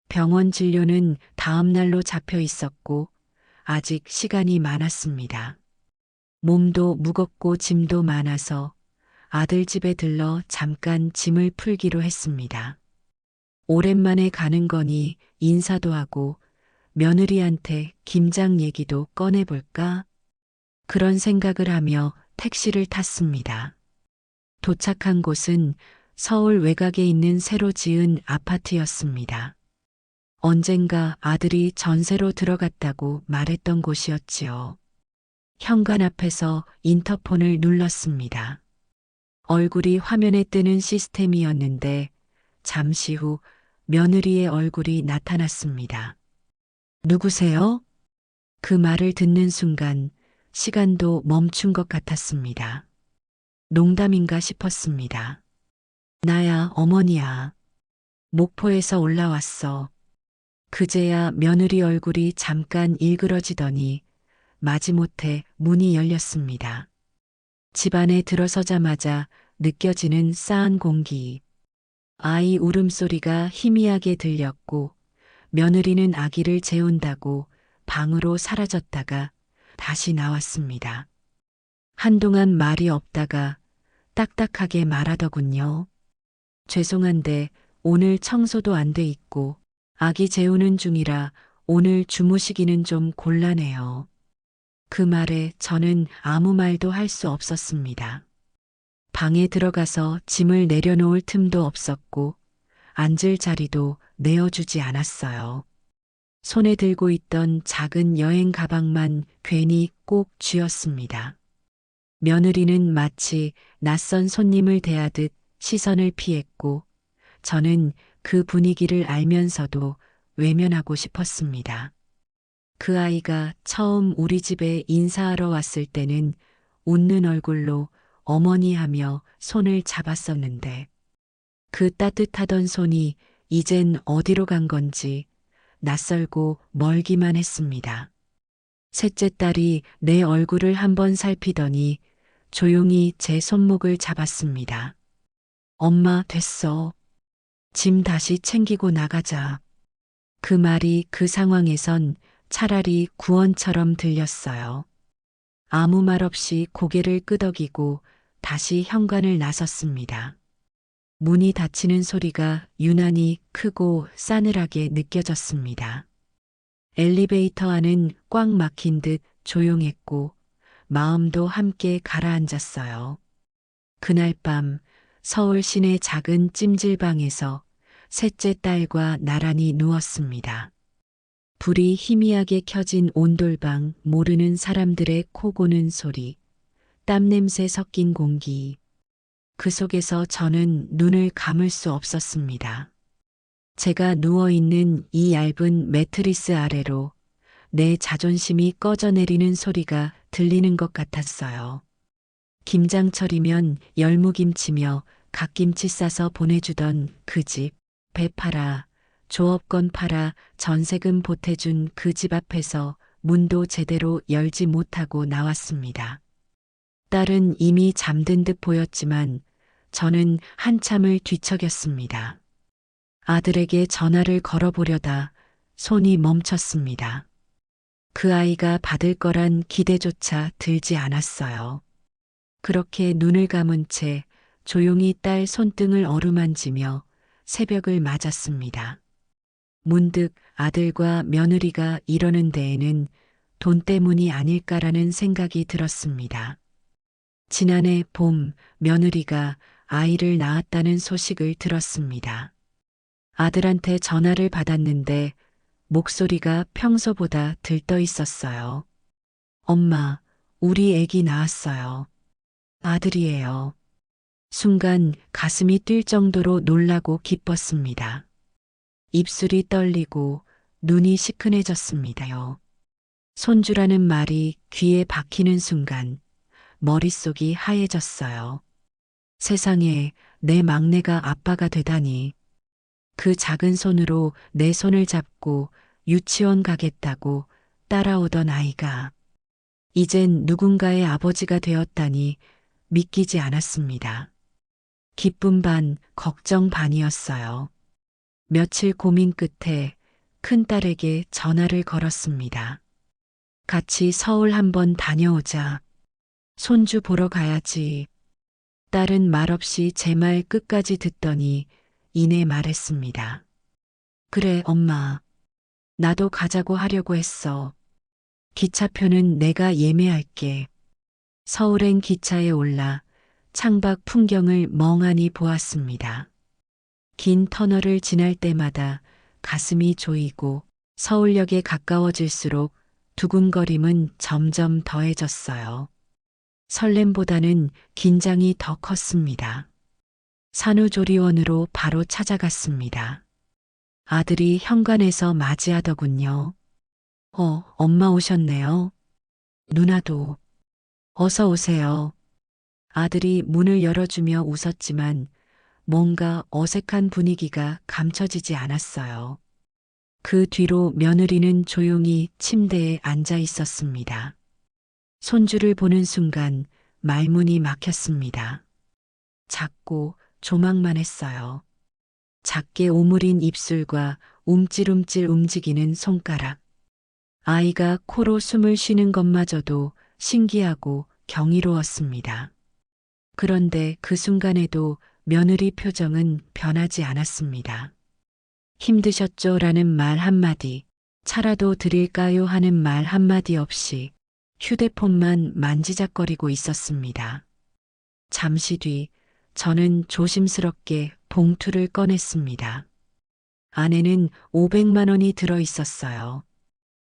병원 진료는 다음 날로 잡혀 있었고 아직 시간이 많았습니다. 몸도 무겁고 짐도 많아서 아들 집에 들러 잠깐 짐을 풀기로 했습니다. 오랜만에 가는 거니 인사도 하고 며느리한테 김장 얘기도 꺼내볼까? 그런 생각을 하며 택시를 탔습니다. 도착한 곳은 서울 외곽에 있는 새로 지은 아파트였습니다. 언젠가 아들이 전세로 들어갔다고 말했던 곳이었지요. 현관 앞에서 인터폰을 눌렀습니다. 얼굴이 화면에 뜨는 시스템이었는데 잠시 후 며느리의 얼굴이 나타났습니다. 누구세요? 그 말을 듣는 순간 시간도 멈춘 것 같았습니다. 농담인가 싶었습니다. 나야, 어머니야. 목포에서 올라왔어. 그제야 며느리 얼굴이 잠깐 일그러지더니 마지못해 문이 열렸습니다. 집 안에 들어서자마자 느껴지는 싸한 공기. 아이 울음소리가 희미하게 들렸고 며느리는 아기를 재운다고 방으로 사라졌다가 다시 나왔습니다. 한동안 말이 없다가 딱딱하게 말하더군요. 죄송한데 오늘 청소도 안 돼 있고 아기 재우는 중이라 오늘 주무시기는 좀 곤란해요. 그 말에 저는 아무 말도 할 수 없었습니다. 방에 들어가서 짐을 내려놓을 틈도 없었고 앉을 자리도 내어주지 않았어요. 손에 들고 있던 작은 여행 가방만 괜히 꼭 쥐었습니다. 며느리는 마치 낯선 손님을 대하듯 시선을 피했고 저는 그 분위기를 알면서도 외면하고 싶었습니다. 그 아이가 처음 우리 집에 인사하러 왔을 때는 웃는 얼굴로 어머니 하며 손을 잡았었는데 그 따뜻하던 손이 이젠 어디로 간 건지 낯설고 멀기만 했습니다. 셋째 딸이 내 얼굴을 한번 살피더니 조용히 제 손목을 잡았습니다. 엄마, 됐어. 짐 다시 챙기고 나가자. 그 말이 그 상황에선 차라리 구원처럼 들렸어요. 아무 말 없이 고개를 끄덕이고 다시 현관을 나섰습니다. 문이 닫히는 소리가 유난히 크고 싸늘하게 느껴졌습니다. 엘리베이터 안은 꽉 막힌 듯 조용했고 마음도 함께 가라앉았어요. 그날 밤 서울 시내 작은 찜질방에서 셋째 딸과 나란히 누웠습니다. 불이 희미하게 켜진 온돌방, 모르는 사람들의 코 고는 소리, 땀 냄새 섞인 공기. 그 속에서 저는 눈을 감을 수 없었습니다. 제가 누워있는 이 얇은 매트리스 아래로 내 자존심이 꺼져내리는 소리가 들리는 것 같았어요. 김장철이면 열무김치며 갓김치 싸서 보내주던 그 집, 배 팔아, 조업권 팔아 전세금 보태준 그 집 앞에서 문도 제대로 열지 못하고 나왔습니다. 딸은 이미 잠든 듯 보였지만 저는 한참을 뒤척였습니다. 아들에게 전화를 걸어보려다 손이 멈췄습니다. 그 아이가 받을 거란 기대조차 들지 않았어요. 그렇게 눈을 감은 채 조용히 딸 손등을 어루만지며 새벽을 맞았습니다. 문득 아들과 며느리가 이러는 데에는 돈 때문이 아닐까라는 생각이 들었습니다. 지난해 봄 며느리가 아이를 낳았다는 소식을 들었습니다. 아들한테 전화를 받았는데 목소리가 평소보다 들떠 있었어요. 엄마, 우리 애기 낳았어요. 아들이에요. 순간 가슴이 뛸 정도로 놀라고 기뻤습니다. 입술이 떨리고 눈이 시큰해졌습니다요. 손주라는 말이 귀에 박히는 순간 머릿속이 하얘졌어요. 세상에 내 막내가 아빠가 되다니. 그 작은 손으로 내 손을 잡고 유치원 가겠다고 따라오던 아이가 이젠 누군가의 아버지가 되었다니 믿기지 않았습니다. 기쁨 반, 걱정 반이었어요. 며칠 고민 끝에 큰딸에게 전화를 걸었습니다. 같이 서울 한번 다녀오자. 손주 보러 가야지. 딸은 말없이 제 말 끝까지 듣더니 이내 말했습니다. 그래, 엄마. 나도 가자고 하려고 했어. 기차표는 내가 예매할게. 서울행 기차에 올라 창밖 풍경을 멍하니 보았습니다. 긴 터널을 지날 때마다 가슴이 조이고 서울역에 가까워질수록 두근거림은 점점 더해졌어요. 설렘보다는 긴장이 더 컸습니다. 산후조리원으로 바로 찾아갔습니다. 아들이 현관에서 맞이하더군요. 엄마 오셨네요. 누나도. 어서 오세요. 아들이 문을 열어주며 웃었지만 뭔가 어색한 분위기가 감춰지지 않았어요. 그 뒤로 며느리는 조용히 침대에 앉아 있었습니다. 손주를 보는 순간 말문이 막혔습니다. 작고 조망만 했어요. 작게 오므린 입술과 움찔움찔 움직이는 손가락. 아이가 코로 숨을 쉬는 것마저도 신기하고 경이로웠습니다. 그런데 그 순간에도 며느리 표정은 변하지 않았습니다. 힘드셨죠? 라는 말 한마디, 차라도 드릴까요? 하는 말 한마디 없이 휴대폰만 만지작거리고 있었습니다. 잠시 뒤 저는 조심스럽게 봉투를 꺼냈습니다. 안에는 500만 원이 들어 있었어요.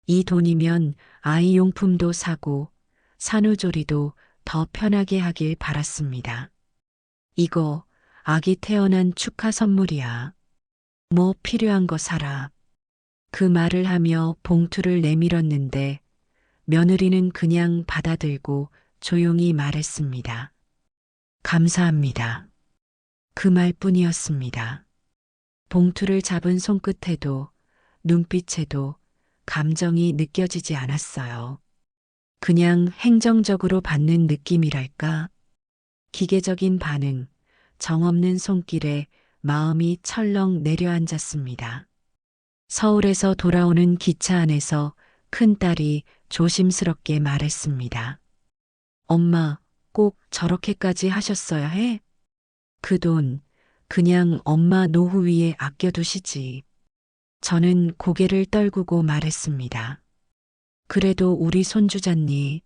이 돈이면 아이 용품도 사고 산후조리도 더 편하게 하길 바랐습니다. 이거 아기 태어난 축하 선물이야. 뭐 필요한 거 사라. 그 말을 하며 봉투를 내밀었는데 며느리는 그냥 받아들고 조용히 말했습니다. 감사합니다. 그 말뿐이었습니다. 봉투를 잡은 손끝에도 눈빛에도 감정이 느껴지지 않았어요. 그냥 행정적으로 받는 느낌이랄까? 기계적인 반응, 정없는 손길에 마음이 철렁 내려앉았습니다. 서울에서 돌아오는 기차 안에서 큰딸이 조심스럽게 말했습니다. 엄마, 꼭 저렇게까지 하셨어야 해? 그 돈 그냥 엄마 노후 위에 아껴두시지. 저는 고개를 떨구고 말했습니다. 그래도 우리 손주잖니.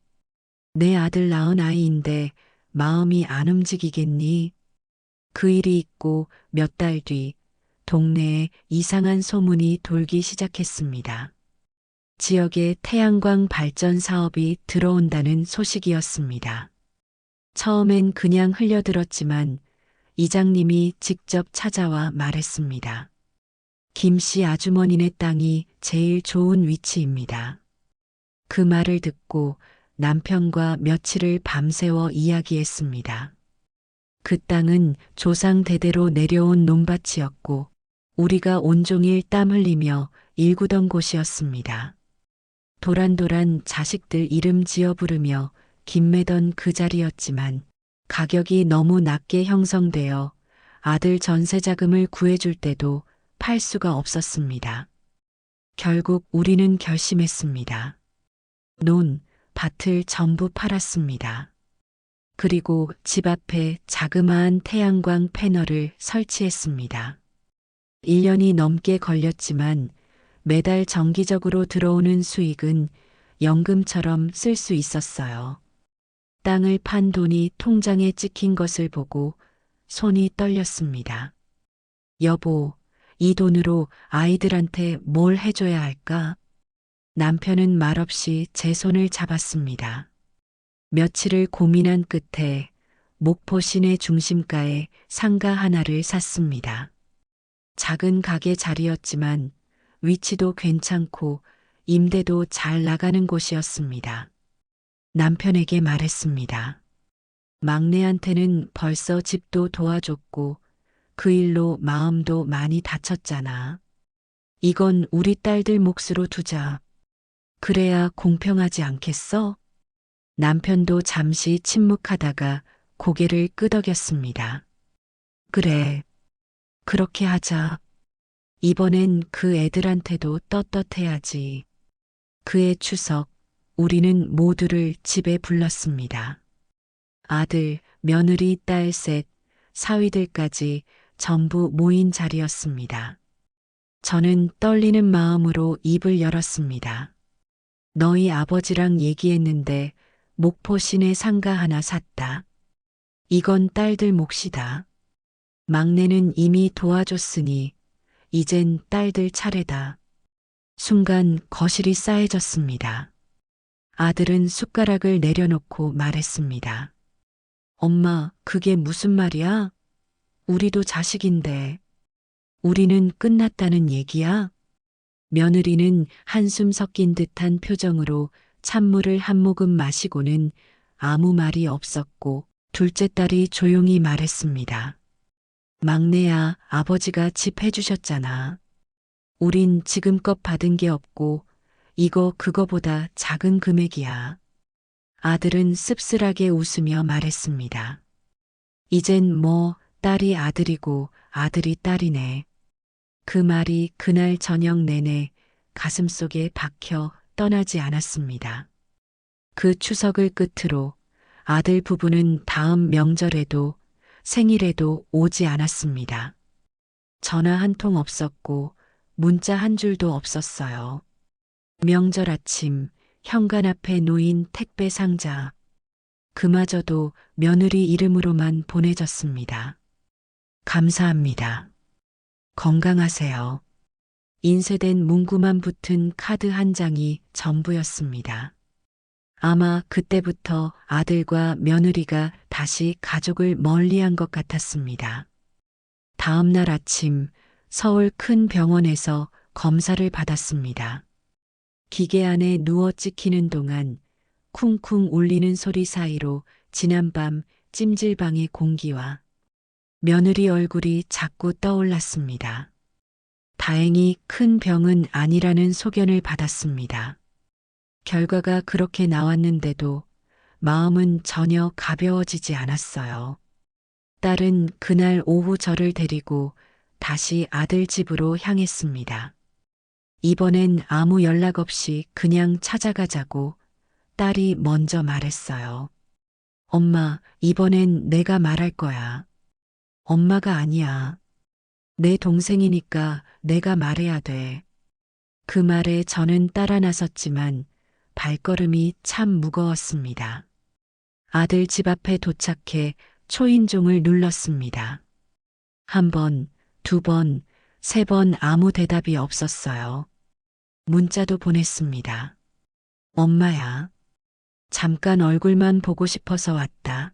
내 아들 낳은 아이인데 마음이 안 움직이겠니? 그 일이 있고 몇 달 뒤 동네에 이상한 소문이 돌기 시작했습니다. 지역에 태양광 발전 사업이 들어온다는 소식이었습니다. 처음엔 그냥 흘려들었지만 이장님이 직접 찾아와 말했습니다. 김 씨 아주머니네 땅이 제일 좋은 위치입니다. 그 말을 듣고 남편과 며칠을 밤새워 이야기했습니다. 그 땅은 조상 대대로 내려온 논밭이었고 우리가 온종일 땀 흘리며 일구던 곳이었습니다. 도란도란 자식들 이름 지어 부르며 김매던 그 자리였지만 가격이 너무 낮게 형성되어 아들 전세 자금을 구해줄 때도 팔 수가 없었습니다. 결국 우리는 결심했습니다. 밭을 전부 팔았습니다. 그리고 집 앞에 자그마한 태양광 패널을 설치했습니다. 1년이 넘게 걸렸지만 매달 정기적으로 들어오는 수익은 연금처럼 쓸 수 있었어요. 땅을 판 돈이 통장에 찍힌 것을 보고 손이 떨렸습니다. 여보, 이 돈으로 아이들한테 뭘 해줘야 할까? 남편은 말없이 제 손을 잡았습니다. 며칠을 고민한 끝에 목포 시내 중심가에 상가 하나를 샀습니다. 작은 가게 자리였지만 위치도 괜찮고 임대도 잘 나가는 곳이었습니다. 남편에게 말했습니다. 막내한테는 벌써 집도 도와줬고 그 일로 마음도 많이 다쳤잖아. 이건 우리 딸들 몫으로 두자. 그래야 공평하지 않겠어? 남편도 잠시 침묵하다가 고개를 끄덕였습니다. 그래, 그렇게 하자. 이번엔 그 애들한테도 떳떳해야지. 그해 추석, 우리는 모두를 집에 불렀습니다. 아들, 며느리, 딸 셋, 사위들까지 전부 모인 자리였습니다. 저는 떨리는 마음으로 입을 열었습니다. 너희 아버지랑 얘기했는데 목포 시내 상가 하나 샀다. 이건 딸들 몫이다. 막내는 이미 도와줬으니 이젠 딸들 차례다. 순간 거실이 싸해졌습니다. 아들은 숟가락을 내려놓고 말했습니다. 엄마, 그게 무슨 말이야? 우리도 자식인데. 우리는 끝났다는 얘기야? 며느리는 한숨 섞인 듯한 표정으로 찬물을 한 모금 마시고는 아무 말이 없었고 둘째 딸이 조용히 말했습니다. 막내야, 아버지가 집 해주셨잖아. 우린 지금껏 받은 게 없고 이거 그거보다 작은 금액이야. 아들은 씁쓸하게 웃으며 말했습니다. 이젠 뭐 딸이 아들이고 아들이 딸이네. 그 말이 그날 저녁 내내 가슴속에 박혀 떠나지 않았습니다. 그 추석을 끝으로 아들 부부는 다음 명절에도 생일에도 오지 않았습니다. 전화 한 통 없었고 문자 한 줄도 없었어요. 명절 아침 현관 앞에 놓인 택배 상자. 그마저도 며느리 이름으로만 보내졌습니다. 감사합니다. 건강하세요. 인쇄된 문구만 붙은 카드 한 장이 전부였습니다. 아마 그때부터 아들과 며느리가 다시 가족을 멀리한 것 같았습니다. 다음 날 아침 서울 큰 병원에서 검사를 받았습니다. 기계 안에 누워 찍히는 동안 쿵쿵 울리는 소리 사이로 지난밤 찜질방의 공기와 며느리 얼굴이 자꾸 떠올랐습니다. 다행히 큰 병은 아니라는 소견을 받았습니다. 결과가 그렇게 나왔는데도 마음은 전혀 가벼워지지 않았어요. 딸은 그날 오후 저를 데리고 다시 아들 집으로 향했습니다. 이번엔 아무 연락 없이 그냥 찾아가자고 딸이 먼저 말했어요. 엄마, 이번엔 내가 말할 거야. 엄마가 아니야. 내 동생이니까 내가 말해야 돼. 그 말에 저는 따라 나섰지만 발걸음이 참 무거웠습니다. 아들 집 앞에 도착해 초인종을 눌렀습니다. 한 번, 두 번, 세 번 아무 대답이 없었어요. 문자도 보냈습니다. 엄마야. 잠깐 얼굴만 보고 싶어서 왔다.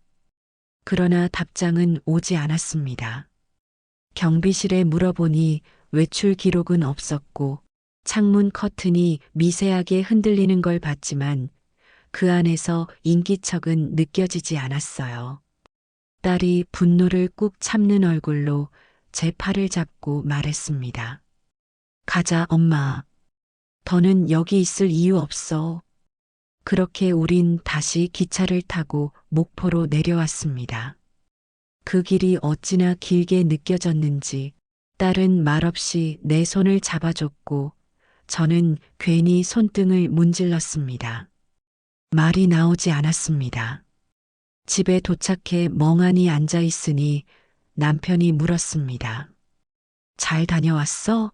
그러나 답장은 오지 않았습니다. 경비실에 물어보니 외출 기록은 없었고 창문 커튼이 미세하게 흔들리는 걸 봤지만 그 안에서 인기척은 느껴지지 않았어요. 딸이 분노를 꾹 참는 얼굴로 제 팔을 잡고 말했습니다. 가자, 엄마. 더는 여기 있을 이유 없어. 그렇게 우린 다시 기차를 타고 목포로 내려왔습니다. 그 길이 어찌나 길게 느껴졌는지 딸은 말없이 내 손을 잡아줬고 저는 괜히 손등을 문질렀습니다. 말이 나오지 않았습니다. 집에 도착해 멍하니 앉아 있으니 남편이 물었습니다. 잘 다녀왔어?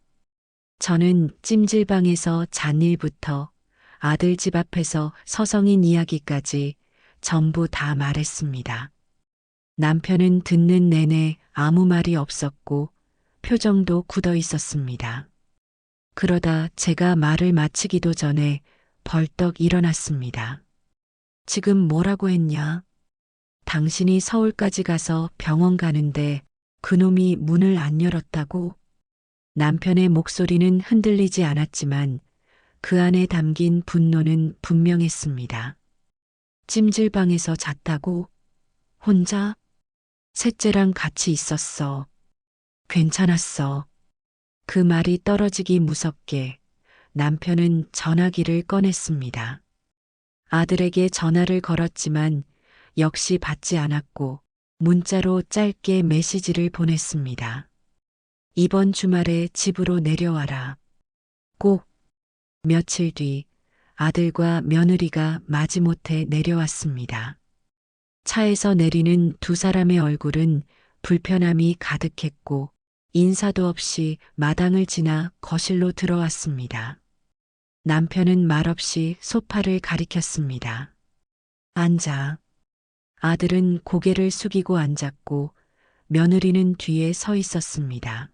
저는 찜질방에서 잔일부터 아들 집 앞에서 서성인 이야기까지 전부 다 말했습니다. 남편은 듣는 내내 아무 말이 없었고 표정도 굳어 있었습니다. 그러다 제가 말을 마치기도 전에 벌떡 일어났습니다. 지금 뭐라고 했냐? 당신이 서울까지 가서 병원 가는데 그놈이 문을 안 열었다고? 남편의 목소리는 흔들리지 않았지만 그 안에 담긴 분노는 분명했습니다. 찜질방에서 잤다고? 혼자? 셋째랑 같이 있었어. 괜찮았어. 그 말이 떨어지기 무섭게 남편은 전화기를 꺼냈습니다. 아들에게 전화를 걸었지만 역시 받지 않았고 문자로 짧게 메시지를 보냈습니다. 이번 주말에 집으로 내려와라. 꼭. 며칠 뒤 아들과 며느리가 마지못해 내려왔습니다. 차에서 내리는 두 사람의 얼굴은 불편함이 가득했고 인사도 없이 마당을 지나 거실로 들어왔습니다. 남편은 말없이 소파를 가리켰습니다. 앉아. 아들은 고개를 숙이고 앉았고 며느리는 뒤에 서 있었습니다.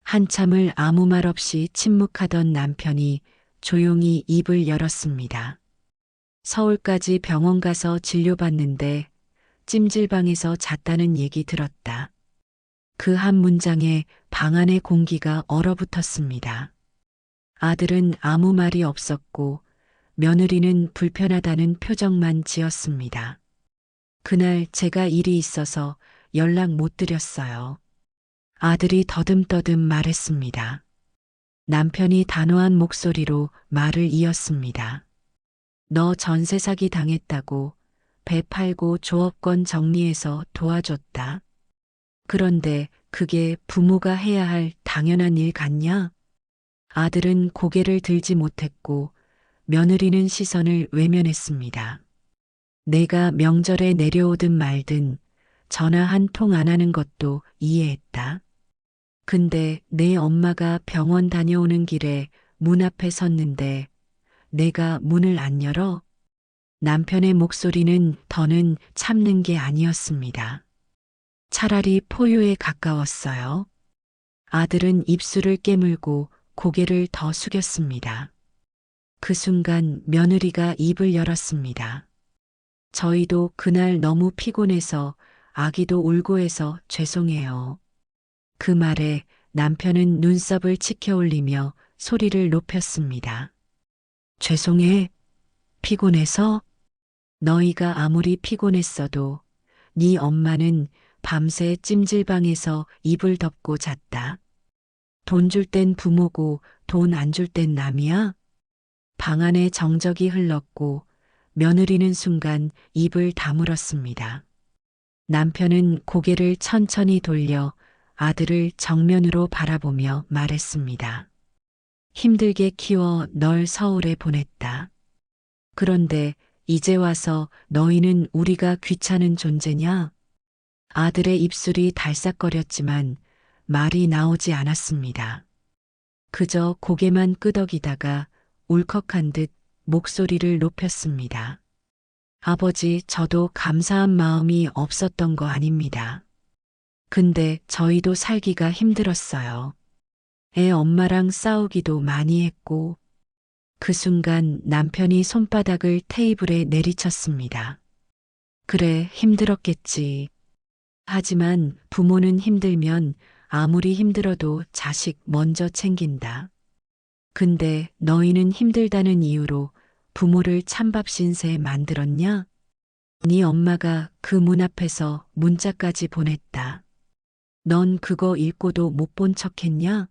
한참을 아무 말 없이 침묵하던 남편이 조용히 입을 열었습니다. 서울까지 병원 가서 진료받는데 찜질방에서 잤다는 얘기 들었다. 그 한 문장에 방 안의 공기가 얼어붙었습니다. 아들은 아무 말이 없었고 며느리는 불편하다는 표정만 지었습니다. 그날 제가 일이 있어서 연락 못 드렸어요. 아들이 더듬더듬 말했습니다. 남편이 단호한 목소리로 말을 이었습니다. 너 전세 사기 당했다고 배 팔고 조업권 정리해서 도와줬다. 그런데 그게 부모가 해야 할 당연한 일 같냐? 아들은 고개를 들지 못했고 며느리는 시선을 외면했습니다. 내가 명절에 내려오든 말든 전화 한 통 안 하는 것도 이해했다. 근데 내 엄마가 병원 다녀오는 길에 문 앞에 섰는데 내가 문을 안 열어? 남편의 목소리는 더는 참는 게 아니었습니다. 차라리 포효에 가까웠어요. 아들은 입술을 깨물고 고개를 더 숙였습니다. 그 순간 며느리가 입을 열었습니다. 저희도 그날 너무 피곤해서 아기도 울고 해서 죄송해요. 그 말에 남편은 눈썹을 치켜 올리며 소리를 높였습니다. 죄송해. 피곤해서? 너희가 아무리 피곤했어도 네 엄마는 밤새 찜질방에서 이불 덮고 잤다. 돈 줄 땐 부모고 돈 안 줄 땐 남이야? 방 안에 정적이 흘렀고 며느리는 순간 입을 다물었습니다. 남편은 고개를 천천히 돌려 아들을 정면으로 바라보며 말했습니다. 힘들게 키워 널 서울에 보냈다. 그런데 이제 와서 너희는 우리가 귀찮은 존재냐? 아들의 입술이 달싹거렸지만 말이 나오지 않았습니다. 그저 고개만 끄덕이다가 울컥한 듯 목소리를 높였습니다. 아버지, 저도 감사한 마음이 없었던 거 아닙니다. 근데 저희도 살기가 힘들었어요. 애 엄마랑 싸우기도 많이 했고 그 순간 남편이 손바닥을 테이블에 내리쳤습니다. 그래, 힘들었겠지. 하지만 부모는 힘들면 아무리 힘들어도 자식 먼저 챙긴다. 근데 너희는 힘들다는 이유로 부모를 찬밥 신세 만들었냐? 네 엄마가 그 문 앞에서 문자까지 보냈다. 넌 그거 읽고도 못 본 척했냐?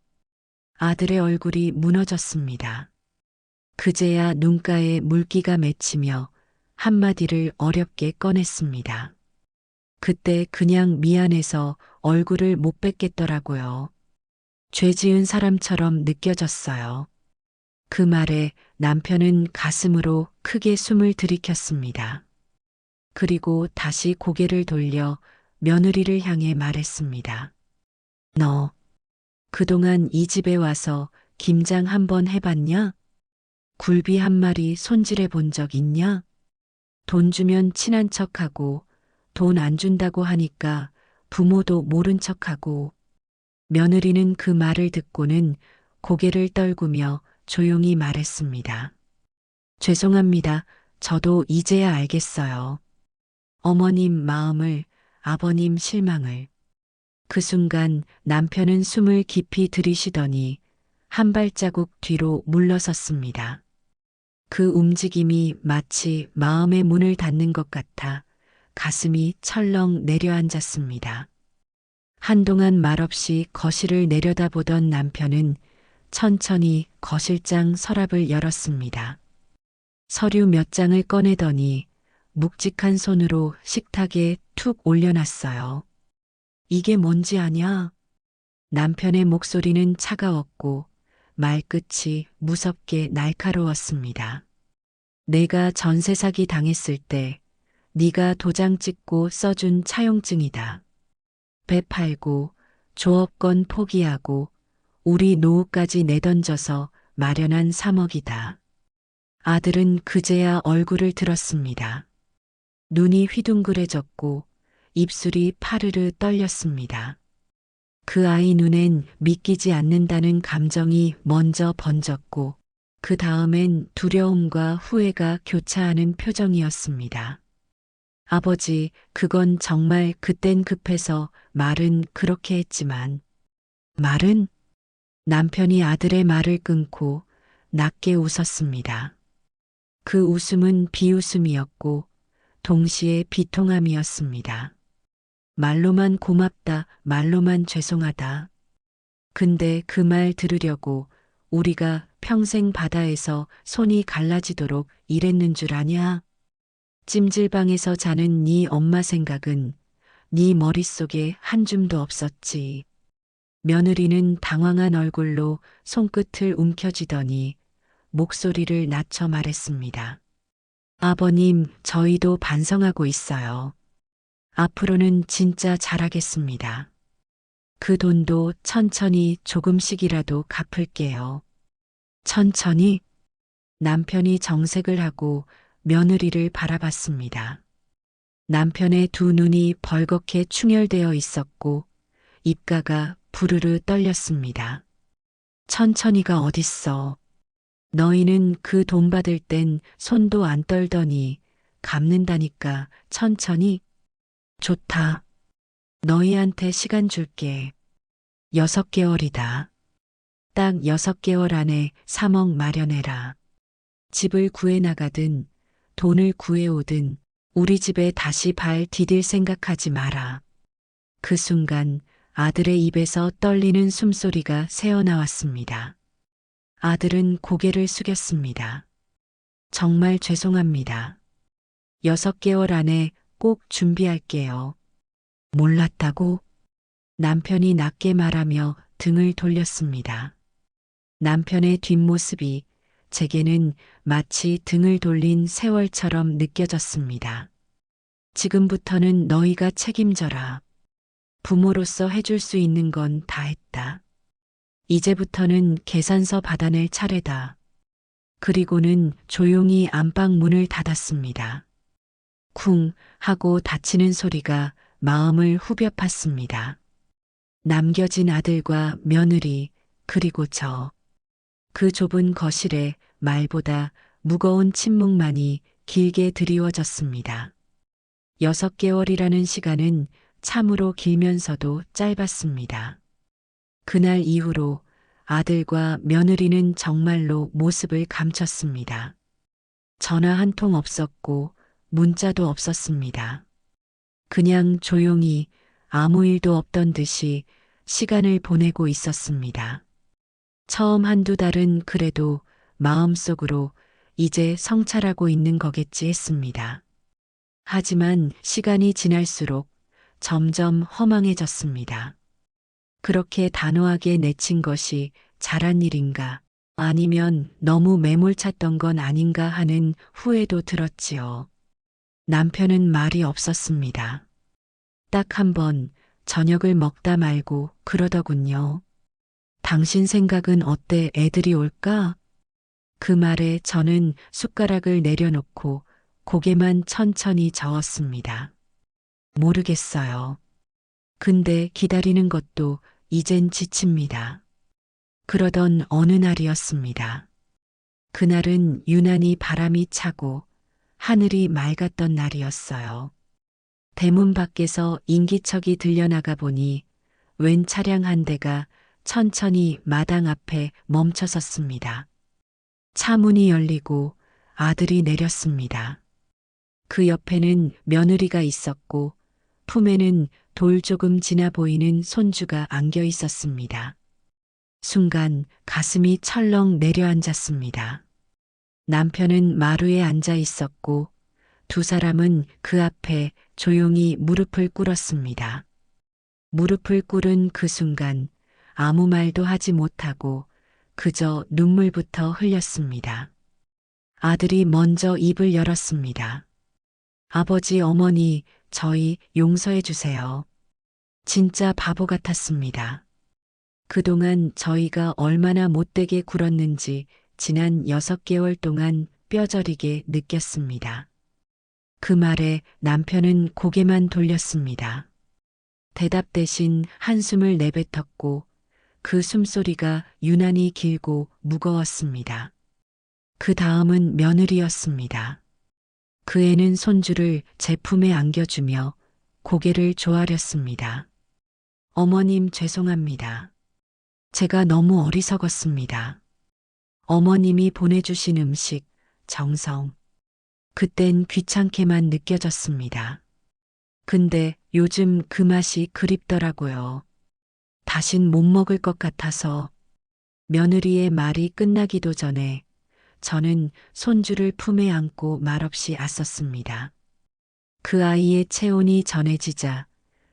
아들의 얼굴이 무너졌습니다. 그제야 눈가에 물기가 맺히며 한마디를 어렵게 꺼냈습니다. 그때 그냥 미안해서 얼굴을 못 뵙겠더라고요. 죄 지은 사람처럼 느껴졌어요. 그 말에 남편은 가슴으로 크게 숨을 들이켰습니다. 그리고 다시 고개를 돌려 며느리를 향해 말했습니다. 너, 그동안 이 집에 와서 김장 한번 해봤냐? 굴비 한 마리 손질해 본 적 있냐? 돈 주면 친한 척하고 돈 안 준다고 하니까 부모도 모른 척하고. 며느리는 그 말을 듣고는 고개를 떨구며 조용히 말했습니다. 죄송합니다. 저도 이제야 알겠어요. 어머님 마음을, 아버님 실망을. 그 순간 남편은 숨을 깊이 들이쉬더니 한 발자국 뒤로 물러섰습니다. 그 움직임이 마치 마음의 문을 닫는 것 같아 가슴이 철렁 내려앉았습니다. 한동안 말없이 거실을 내려다보던 남편은 천천히 거실장 서랍을 열었습니다. 서류 몇 장을 꺼내더니 묵직한 손으로 식탁에 툭 올려놨어요. 이게 뭔지 아냐? 남편의 목소리는 차가웠고 말끝이 무섭게 날카로웠습니다. 내가 전세 사기 당했을 때 네가 도장 찍고 써준 차용증이다. 배 팔고 조업권 포기하고 우리 노후까지 내던져서 마련한 3억이다. 아들은 그제야 얼굴을 들었습니다. 눈이 휘둥그레졌고 입술이 파르르 떨렸습니다. 그 아이 눈엔 믿기지 않는다는 감정이 먼저 번졌고 그 다음엔 두려움과 후회가 교차하는 표정이었습니다. 아버지, 그건 정말 그땐 급해서 말은 그렇게 했지만. 말은? 남편이 아들의 말을 끊고 낮게 웃었습니다. 그 웃음은 비웃음이었고 동시에 비통함이었습니다. 말로만 고맙다, 말로만 죄송하다. 근데 그 말 들으려고 우리가 평생 바다에서 손이 갈라지도록 일했는 줄 아냐? 찜질방에서 자는 네 엄마 생각은 네 머릿속에 한 줌도 없었지. 며느리는 당황한 얼굴로 손끝을 움켜쥐더니 목소리를 낮춰 말했습니다. 아버님, 저희도 반성하고 있어요. 앞으로는 진짜 잘하겠습니다. 그 돈도 천천히 조금씩이라도 갚을게요. 천천히? 남편이 정색을 하고 며느리를 바라봤습니다. 남편의 두 눈이 벌겋게 충혈되어 있었고 입가가 부르르 떨렸습니다. 천천히가 어딨어. 너희는 그 돈 받을 땐 손도 안 떨더니 갚는다니까. 천천히? 좋다. 너희한테 시간 줄게. 6개월이다. 딱 6개월 안에 3억 마련해라. 집을 구해나가든 돈을 구해오든 우리 집에 다시 발 디딜 생각하지 마라. 그 순간 아들의 입에서 떨리는 숨소리가 새어나왔습니다. 아들은 고개를 숙였습니다. 정말 죄송합니다. 6개월 안에 꼭 준비할게요. 몰랐다고? 남편이 낮게 말하며 등을 돌렸습니다. 남편의 뒷모습이 제게는 마치 등을 돌린 세월처럼 느껴졌습니다. 지금부터는 너희가 책임져라. 부모로서 해줄 수 있는 건 다 했다. 이제부터는 계산서 받아낼 차례다. 그리고는 조용히 안방 문을 닫았습니다. 쿵 하고 닫히는 소리가 마음을 후벼 팠습니다. 남겨진 아들과 며느리, 그리고 저. 그 좁은 거실에 말보다 무거운 침묵만이 길게 드리워졌습니다. 6개월이라는 시간은 참으로 길면서도 짧았습니다. 그날 이후로 아들과 며느리는 정말로 모습을 감췄습니다. 전화 한 통 없었고 문자도 없었습니다. 그냥 조용히 아무 일도 없던 듯이 시간을 보내고 있었습니다. 처음 한두 달은 그래도 마음속으로 이제 성찰하고 있는 거겠지 했습니다. 하지만 시간이 지날수록 점점 허망해졌습니다. 그렇게 단호하게 내친 것이 잘한 일인가, 아니면 너무 매몰찼던 건 아닌가 하는 후회도 들었지요. 남편은 말이 없었습니다. 딱 한 번 저녁을 먹다 말고 그러더군요. 당신 생각은 어때? 애들이 올까? 그 말에 저는 숟가락을 내려놓고 고개만 천천히 저었습니다. 모르겠어요. 근데 기다리는 것도 이젠 지칩니다. 그러던 어느 날이었습니다. 그날은 유난히 바람이 차고 하늘이 맑았던 날이었어요. 대문 밖에서 인기척이 들려나가 보니 웬 차량 한 대가 천천히 마당 앞에 멈춰섰습니다. 차 문이 열리고 아들이 내렸습니다. 그 옆에는 며느리가 있었고 품에는 돌 조금 지나 보이는 손주가 안겨 있었습니다. 순간 가슴이 철렁 내려앉았습니다. 남편은 마루에 앉아 있었고 두 사람은 그 앞에 조용히 무릎을 꿇었습니다. 무릎을 꿇은 그 순간 아무 말도 하지 못하고 그저 눈물부터 흘렸습니다. 아들이 먼저 입을 열었습니다. 아버지, 어머니, 저희 용서해 주세요. 진짜 바보 같았습니다. 그동안 저희가 얼마나 못되게 굴었는지 지난 6개월 동안 뼈저리게 느꼈습니다. 그 말에 남편은 고개만 돌렸습니다. 대답 대신 한숨을 내뱉었고 그 숨소리가 유난히 길고 무거웠습니다. 그 다음은 며느리였습니다. 그 애는 손주를 제 품에 안겨주며 고개를 조아렸습니다. 어머님, 죄송합니다. 제가 너무 어리석었습니다. 어머님이 보내주신 음식, 정성. 그땐 귀찮게만 느껴졌습니다. 근데 요즘 그 맛이 그립더라고요. 다신 못 먹을 것 같아서. 며느리의 말이 끝나기도 전에 저는 손주를 품에 안고 말없이 왔었습니다. 그 아이의 체온이 전해지자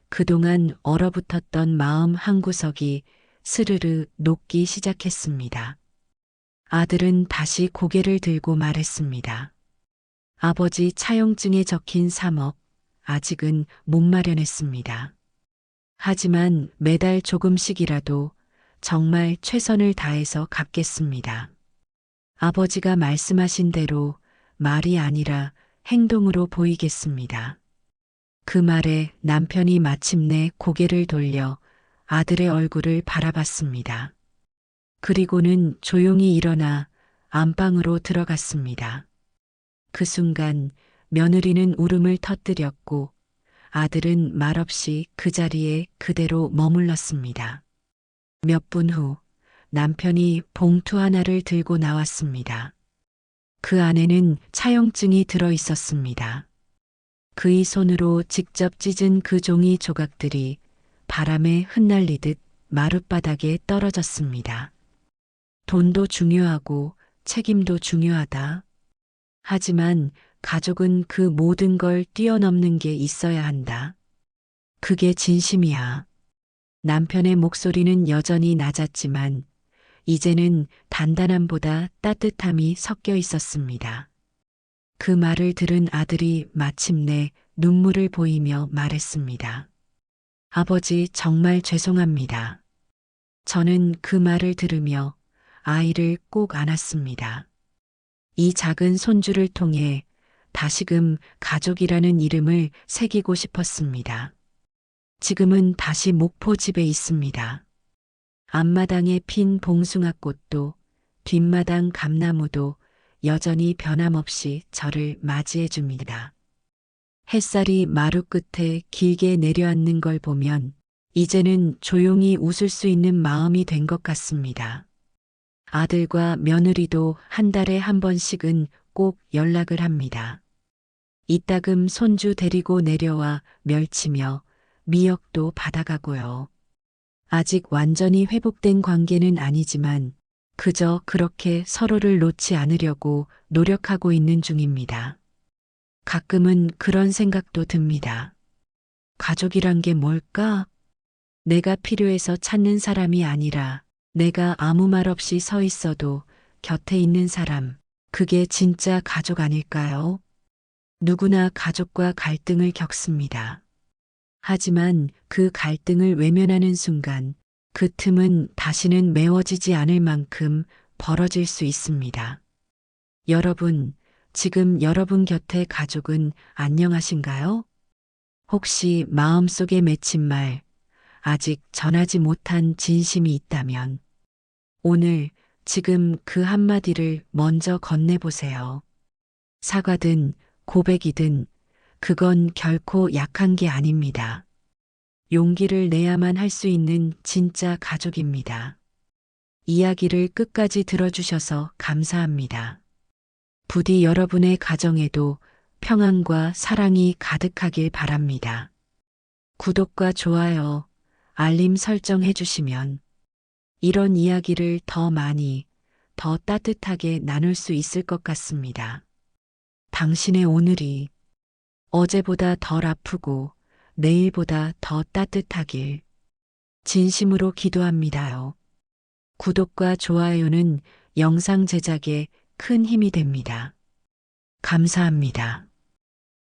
그동안 얼어붙었던 마음 한구석이 스르르 녹기 시작했습니다. 아들은 다시 고개를 들고 말했습니다. 아버지, 차용증에 적힌 3억, 아직은 못 마련했습니다. 하지만 매달 조금씩이라도 정말 최선을 다해서 갚겠습니다. 아버지가 말씀하신 대로 말이 아니라 행동으로 보이겠습니다. 그 말에 남편이 마침내 고개를 돌려 아들의 얼굴을 바라봤습니다. 그리고는 조용히 일어나 안방으로 들어갔습니다. 그 순간 며느리는 울음을 터뜨렸고 아들은 말없이 그 자리에 그대로 머물렀습니다. 몇 분 후 남편이 봉투 하나를 들고 나왔습니다. 그 안에는 차용증이 들어 있었습니다. 그의 손으로 직접 찢은 그 종이 조각들이 바람에 흩날리듯 마룻바닥에 떨어졌습니다. 돈도 중요하고 책임도 중요하다. 하지만 가족은 그 모든 걸 뛰어넘는 게 있어야 한다. 그게 진심이야. 남편의 목소리는 여전히 낮았지만 이제는 단단함보다 따뜻함이 섞여 있었습니다. 그 말을 들은 아들이 마침내 눈물을 보이며 말했습니다. 아버지, 정말 죄송합니다. 저는 그 말을 들으며 아이를 꼭 안았습니다. 이 작은 손주를 통해 다시금 가족이라는 이름을 새기고 싶었습니다. 지금은 다시 목포 집에 있습니다. 앞마당에 핀 봉숭아꽃도 뒷마당 감나무도 여전히 변함없이 저를 맞이해 줍니다. 햇살이 마루 끝에 길게 내려앉는 걸 보면 이제는 조용히 웃을 수 있는 마음이 된 것 같습니다. 아들과 며느리도 한 달에 한 번씩은 꼭 연락을 합니다. 이따금 손주 데리고 내려와 멸치며 미역도 받아가고요. 아직 완전히 회복된 관계는 아니지만 그저 그렇게 서로를 놓지 않으려고 노력하고 있는 중입니다. 가끔은 그런 생각도 듭니다. 가족이란 게 뭘까? 내가 필요해서 찾는 사람이 아니라 내가 아무 말 없이 서 있어도 곁에 있는 사람, 그게 진짜 가족 아닐까요? 누구나 가족과 갈등을 겪습니다. 하지만 그 갈등을 외면하는 순간 그 틈은 다시는 메워지지 않을 만큼 벌어질 수 있습니다. 여러분, 지금 여러분 곁에 가족은 안녕하신가요? 혹시 마음속에 맺힌 말, 아직 전하지 못한 진심이 있다면 오늘 지금 그 한마디를 먼저 건네보세요. 사과든 고백이든 그건 결코 약한 게 아닙니다. 용기를 내야만 할 수 있는 진짜 가족입니다. 이야기를 끝까지 들어주셔서 감사합니다. 부디 여러분의 가정에도 평안과 사랑이 가득하길 바랍니다. 구독과 좋아요, 알림 설정해 주시면 이런 이야기를 더 많이, 더 따뜻하게 나눌 수 있을 것 같습니다. 당신의 오늘이 어제보다 덜 아프고 내일보다 더 따뜻하길 진심으로 기도합니다요. 구독과 좋아요는 영상 제작에 큰 힘이 됩니다. 감사합니다.